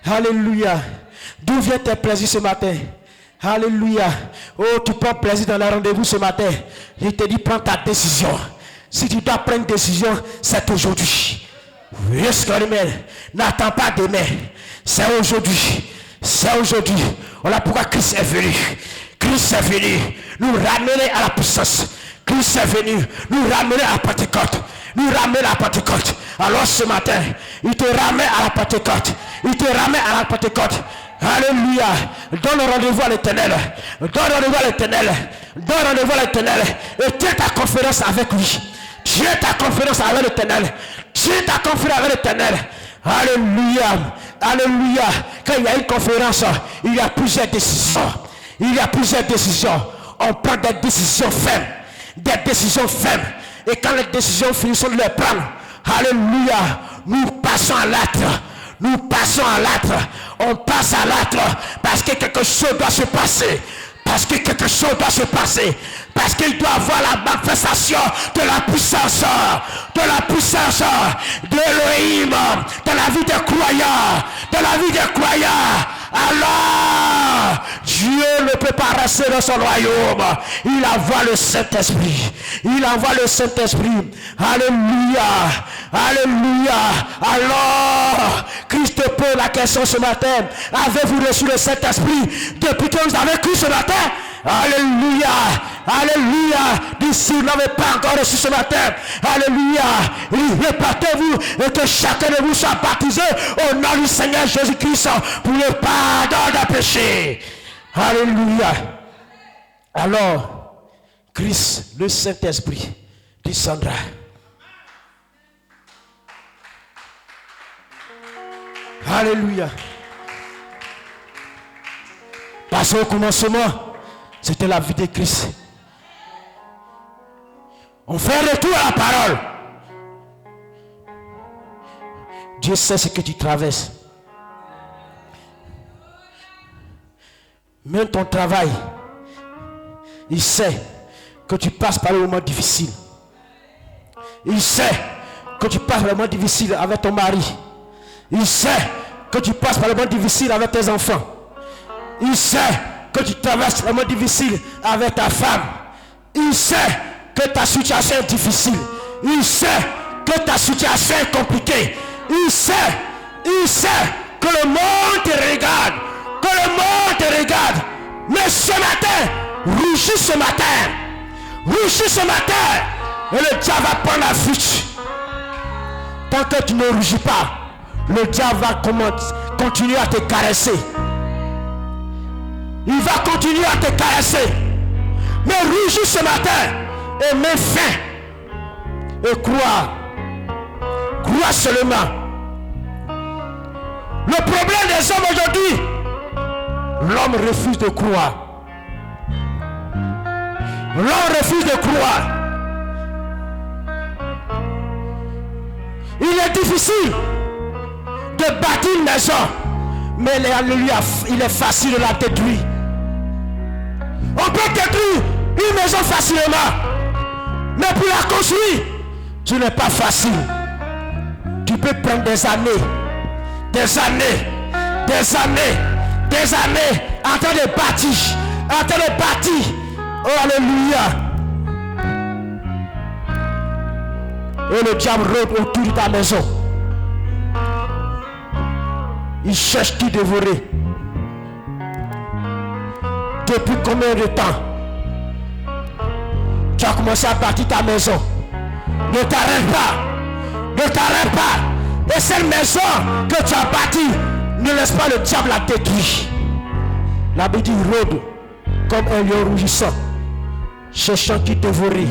Alléluia, d'où vient tes plaisirs ce matin? Alléluia, oh tu prends plaisir dans le rendez-vous ce matin. Je te dis prends ta décision. Si tu dois prendre une décision, c'est aujourd'hui. N'attends pas demain, c'est aujourd'hui. C'est aujourd'hui. Voilà pourquoi Christ est venu. Christ est venu nous ramener à la puissance. Christ est venu nous ramener à la Pentecôte. Nous ramener à la Pentecôte. Alors ce matin, il te ramène à la Pentecôte. Il te ramène à la Pentecôte. Alléluia. Donne rendez-vous à l'Éternel. Donne rendez-vous à l'Éternel. Donne rendez-vous à l'Éternel. Et tiens ta conférence avec lui. Tiens ta conférence avec l'Éternel. Tiens ta conférence avec l'Éternel. Alléluia. Alléluia. Quand il y a une conférence, il y a plusieurs décisions. Il y a plusieurs décisions. On prend des décisions fermes. Des décisions fermes. Et quand les décisions finissent de les prendre, alléluia, nous passons à l'acte. Nous passons à l'acte. On passe à l'acte parce que quelque chose doit se passer. Parce que quelque chose doit se passer. Parce qu'il doit avoir la manifestation de la puissance. De la puissance de l'Élohim dans la vie des croyants. Dans la vie des croyants. Alors, Dieu ne peut pas rester dans son royaume. Il envoie le Saint-Esprit. Il envoie le Saint-Esprit. Alléluia. Alléluia. Alors, Christ te pose la question ce matin. Avez-vous reçu le Saint-Esprit depuis que vous avez cru ce matin? Alléluia. Alléluia. D'ici vous n'avez pas encore reçu ce matin. Alléluia. Répétez-vous et que chacun de vous soit baptisé au nom du Seigneur Jésus-Christ pour le pardon des péchés. Alléluia. Alors, Christ, le Saint-Esprit, descendra. Alléluia. Parce qu'au commencement, C'était la vie de Christ. On fait retour à la parole. Dieu sait ce que tu traverses. Même ton travail, il sait que tu passes par le moment difficile. Il sait que tu passes par le moment difficile avec ton mari. Il sait que tu passes par le moment difficile avec tes enfants. Il sait que tu traverses le moment difficile avec ta femme. Il sait que ta situation est difficile. Il sait que ta situation est compliquée. Il sait que le monde te regarde. Que le monde te regarde. Mais ce matin, rougis ce matin. Rougis ce matin. Et le diable va prendre la fuite. Tant que tu ne rougis pas, le diable va continuer à te caresser. Il va continuer à te caresser. Mais rougis ce matin. Et mets fin. Et crois. Crois seulement. Le problème des hommes aujourd'hui, l'homme refuse de croire. L'homme refuse de croire. Il est difficile de bâtir une maison, mais il est facile de la détruire. On peut détruire une maison facilement, mais pour la construire, ce n'est pas facile. Tu peux prendre des années en train de bâtir, oh alléluia. Et le diable rôde autour de ta maison. Il cherche qui dévorer. Depuis combien de temps tu as commencé à bâtir ta maison? Ne t'arrête pas. Et cette maison que tu as bâtie, ne laisse pas le diable la détruire. La Bible dit rôde comme un lion rougissant, cherchant qui dévorer.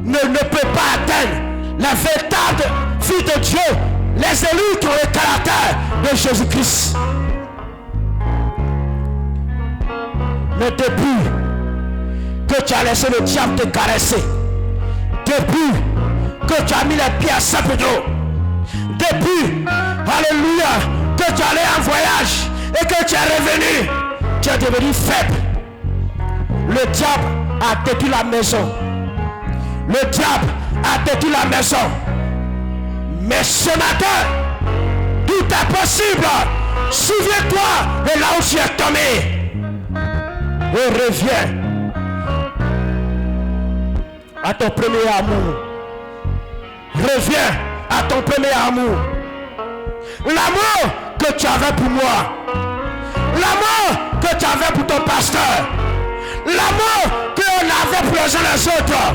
Ne peut pas atteindre la véritable vie de Dieu, les élus qui ont le caractère de Jésus-Christ. Mais depuis que tu as laissé le diable te caresser, depuis que tu as mis les pieds à Saint-Pédro, depuis, alléluia, que tu es allé en voyage et que tu es revenu, tu es devenu faible. Le diable a détruit la maison. Le diable a détruit la maison. Mais ce matin, tout est possible. Souviens-toi de là où tu es tombé. Et reviens à ton premier amour. Reviens à ton premier amour. L'amour que tu avais pour moi. L'amour que tu avais pour ton pasteur. L'amour que on avait pour les uns les autres.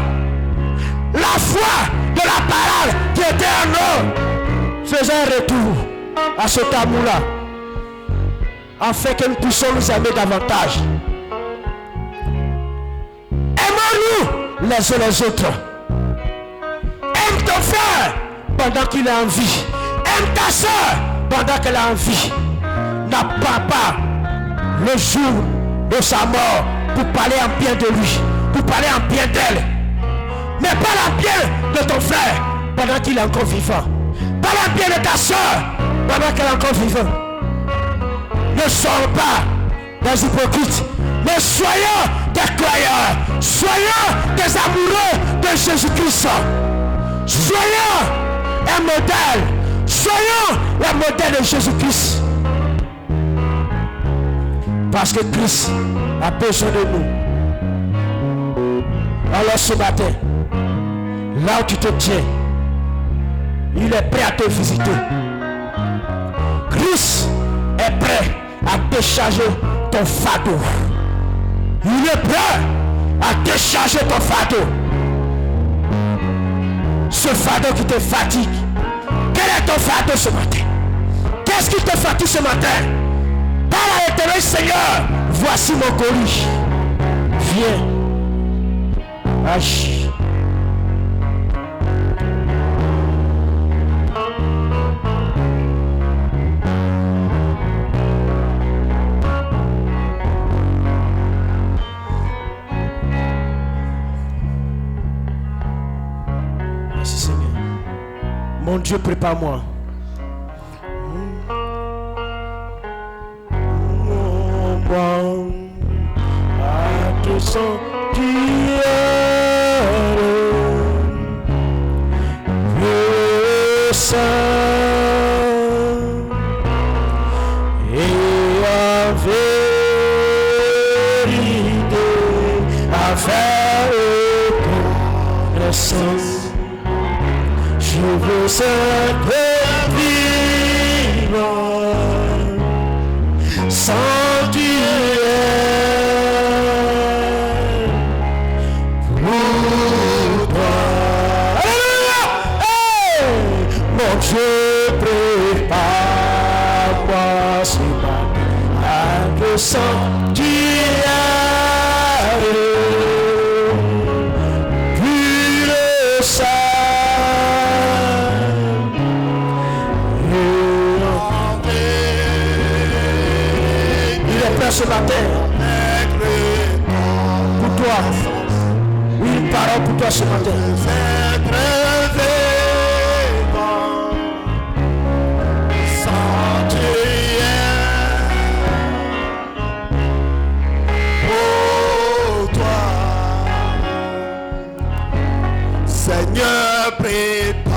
La foi de la parole qui était en nous. Faisons un retour à cet amour-là. Afin que nous puissions nous aimer davantage. Aimons-nous les uns les autres. Aime ton frère pendant qu'il est en vie. Aime ta soeur pendant qu'elle est en vie. N'attends pas le jour de sa mort pour parler en bien de lui, pour parler en bien d'elle. Mais parle en bien de ton frère pendant qu'il est encore vivant. Parle en bien de ta soeur pendant qu'elle est encore vivante. Ne soyons pas des hypocrites, mais soyons des croyants. Soyons des amoureux de Jésus-Christ. Soyons un modèle. Soyons le modèle de Jésus-Christ. Parce que Christ a besoin de nous. Alors ce matin, là où tu te tiens, il est prêt à te visiter. Christ est prêt à décharger ton fardeau. Il est prêt à décharger ton fardeau. Ce fardeau qui te fatigue. Quel est ton fardeau ce matin? Qu'est-ce qui te fatigue ce matin? Parle à l'Éternel, Seigneur. Voici mon colis. Viens. Agis. Dieu, prépare-moi. À te sentir le saint et vérité à faire connaissance. Je veux être vivant sans Dieu pour toi. Hey! Mon Dieu, prépare-moi ce matin à te sentir pur et saint. Ce matin pour toi, oui, une parole pour toi ce matin.
Seigneur, prépare-moi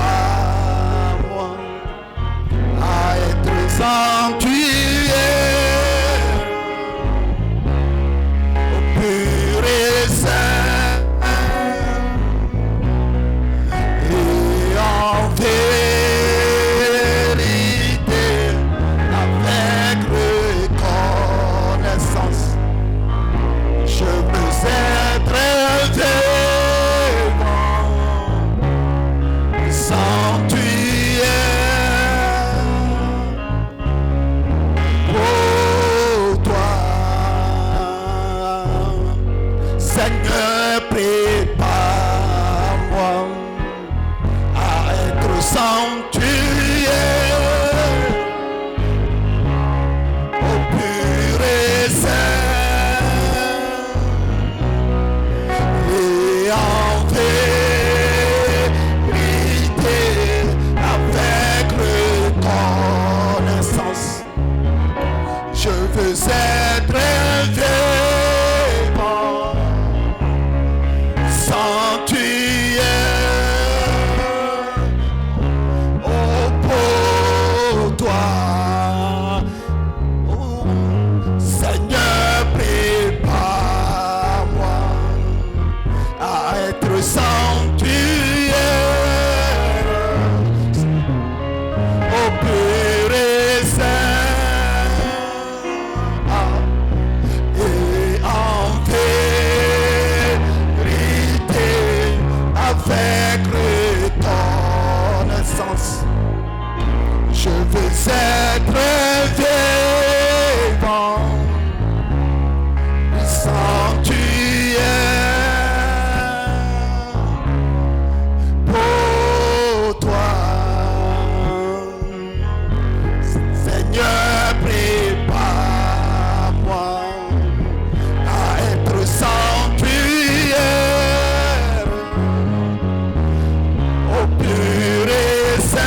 à être sanctuaire, pur et saint, et en vérité, avec reconnaissance, je veux être prépare-moi à être sanctuaire, au pur et saint, et en vérité, avec reconnaissance, je veux être je veux être vivant, sanctuaire pour toi. Seigneur, prépare-moi à être sanctuaire, au pur et saint,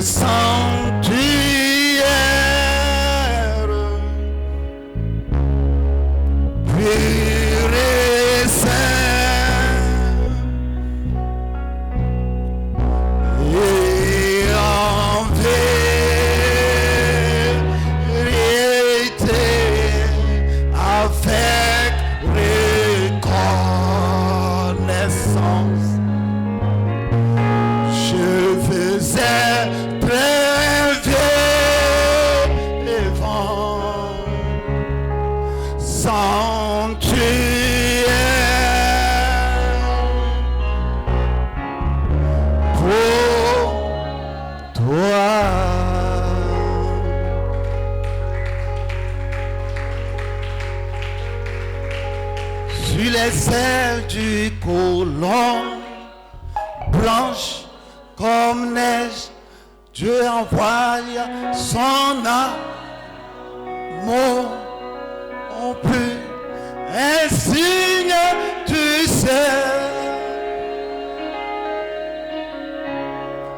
sanctuaire, pur et saint, et en vérité, avec reconnaissance, je veux être vivant, sanctuaire pour toi. Sur les ailes du colon, blanche comme neige, Dieu envoie son amour, on peut un signe du ciel.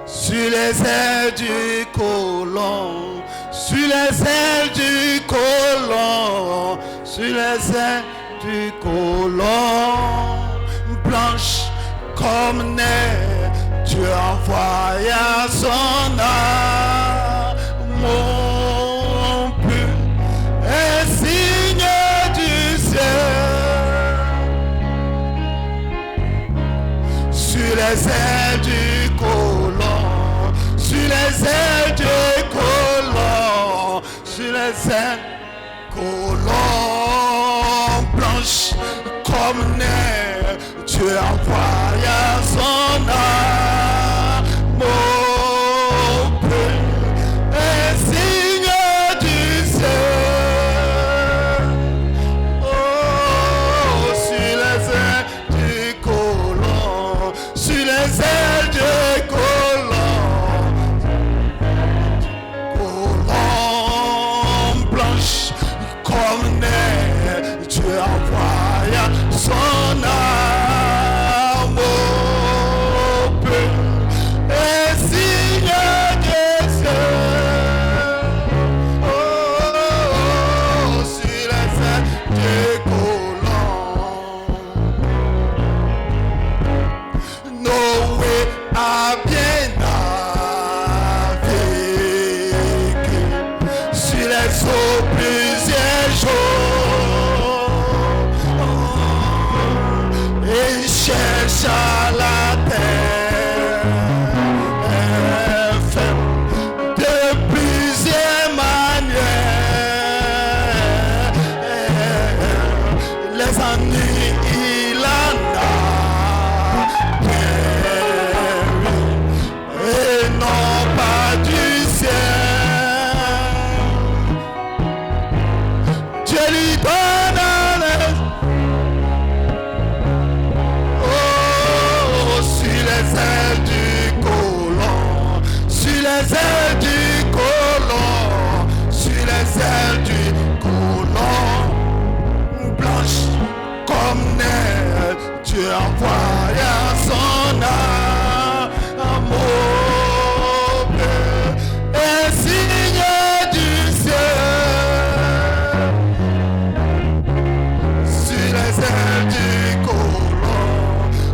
Sur les ailes du colon, sur les ailes du colon, sur les ailes du colon, blanche comme neige, Dieu envoya son amour pur, un signe du ciel. Sur les ailes du colon, sur les ailes du colon, sur les ailes colon, blanche comme neige, Dieu envoya son amour pur, un signe du ciel. Oh, sur les ailes du colon, sur les ailes du colon, colon blanche comme neige, Dieu envoya son amour pur, un signe du ciel. Oh, sur les ailes du colon, Noé a bien navigué sur les eaux plusieurs jours, et il chercha la terre ferme de plusieurs manières. Les ennuis, il en a et non pas du ciel. Dieu lui donne les... Oh, sur les ailes du colon, sur les ailes du colon, sur les ailes du colon, blanche comme neige, Dieu envoya son amour pur, un signe du ciel. Sur les ailes du colon,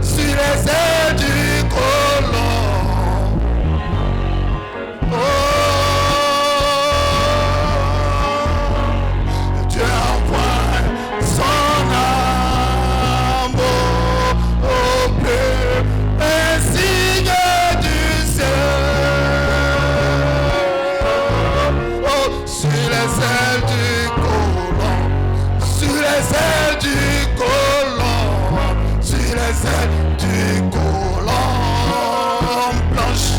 sur les ailes du colon, oh, Dieu envoie son amour pur, un signe du ciel. Oh, sur les ailes du colon, sur les ailes du colon, sur les ailes du colon, blanche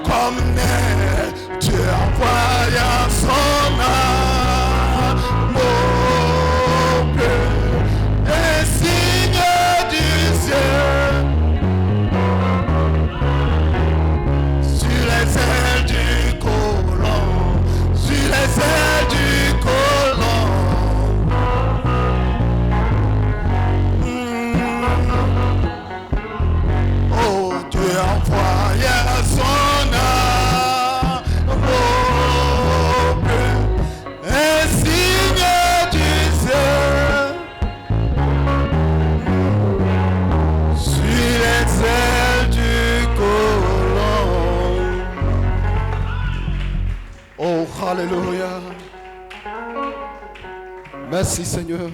comme neige, Dieu envoya son amour pur, un signe du ciel. Sur les ailes du colon, sur les ailes du colon, oh, Dieu envoya son Alléluia. Merci Seigneur.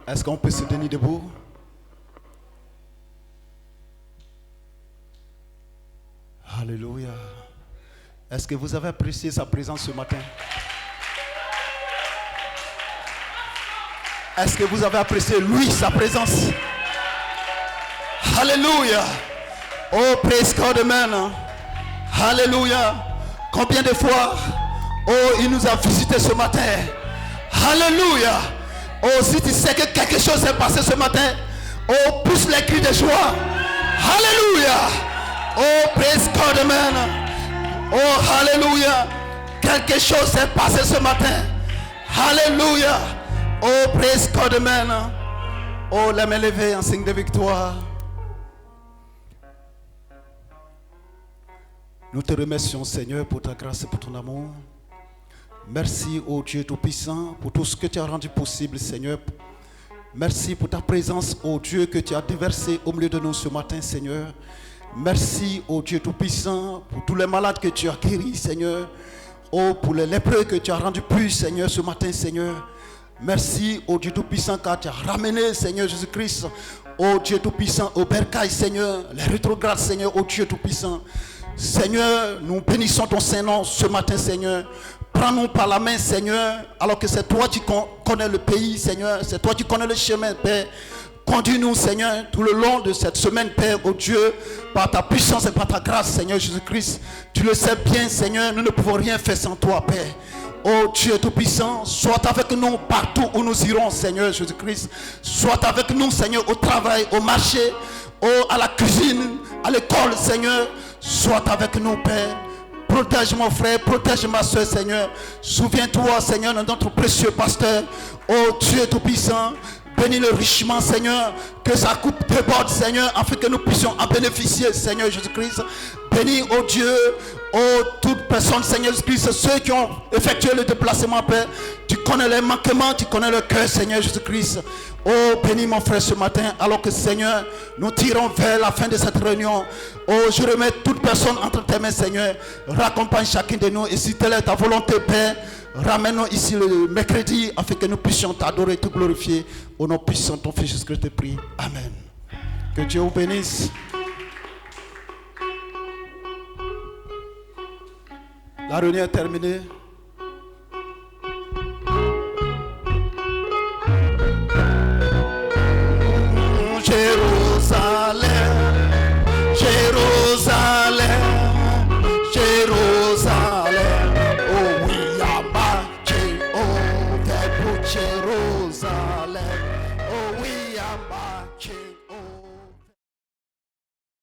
Est-ce qu'on peut se tenir debout? Alléluia. Est-ce que vous avez apprécié sa présence ce matin? Est-ce que vous avez apprécié lui, sa présence? Alléluia. Oh, praise God, amen. Alléluia. Combien de fois, oh, il nous a visités ce matin. Alléluia. Oh, si tu sais que quelque chose s'est passé ce matin, oh, pousse les cris de joie. Alléluia. Oh, praise God, amen. Oh, alléluia. Quelque chose s'est passé ce matin. Alléluia. Oh, praise God, amen. Oh, la main levée en signe de victoire. Nous te remercions, Seigneur, pour ta grâce et pour ton amour. Merci, ô Dieu Tout-Puissant, pour tout ce que tu as rendu possible, Seigneur. Merci pour ta présence, ô Dieu, que tu as déversée au milieu de nous ce matin, Seigneur. Merci, ô Dieu Tout-Puissant, pour tous les malades que tu as guéris, Seigneur. Oh, pour les lépreux que tu as rendus plus, Seigneur, ce matin, Seigneur. Merci, ô Dieu Tout-Puissant, car tu as ramené, Seigneur Jésus-Christ, ô Dieu Tout-Puissant, au bercail, Seigneur, les rétrogrades, Seigneur, ô Dieu Tout-Puissant. Seigneur, nous bénissons ton Saint-Nom ce matin, Seigneur. Prends-nous par la main, Seigneur, alors que c'est toi qui connais le pays, Seigneur. C'est toi qui connais le chemin, Père. Conduis-nous, Seigneur, tout le long de cette semaine, Père, oh Dieu, par ta puissance et par ta grâce, Seigneur Jésus-Christ. Tu le sais bien, Seigneur, nous ne pouvons rien faire sans toi, Père. Oh Dieu Tout-Puissant, sois avec nous partout où nous irons, Seigneur Jésus-Christ. Sois avec nous, Seigneur, au travail, au marché, à la cuisine, à l'école, Seigneur. Sois avec nous, Père. Protège mon frère, protège ma soeur, Seigneur. Souviens-toi, Seigneur, de notre précieux pasteur. Oh Dieu Tout-Puissant, bénis-le richement, Seigneur. Que sa coupe déborde, Seigneur, afin que nous puissions en bénéficier, Seigneur Jésus-Christ. Bénis, oh Dieu, oh toute personne, Seigneur Jésus-Christ, ceux qui ont effectué le déplacement, Père. Tu connais les manquements, tu connais le cœur, Seigneur Jésus-Christ. Oh, bénis mon frère ce matin, alors que, Seigneur, nous tirons vers la fin de cette réunion. Oh, je remets toute personne entre tes mains, Seigneur. Raccompagne chacun de nous, et si telle est ta volonté, Père, ramène-nous ici le mercredi, afin que nous puissions t'adorer et te glorifier. Au nom puissant de ton Fils Jésus-Christ, te prie. Amen. Que Dieu vous bénisse. La réunion est terminée. Jérusalem, Jérusalem, Jérusalem. Oh oui, marché, oh, vers Jérusalem. Oh oui, marché.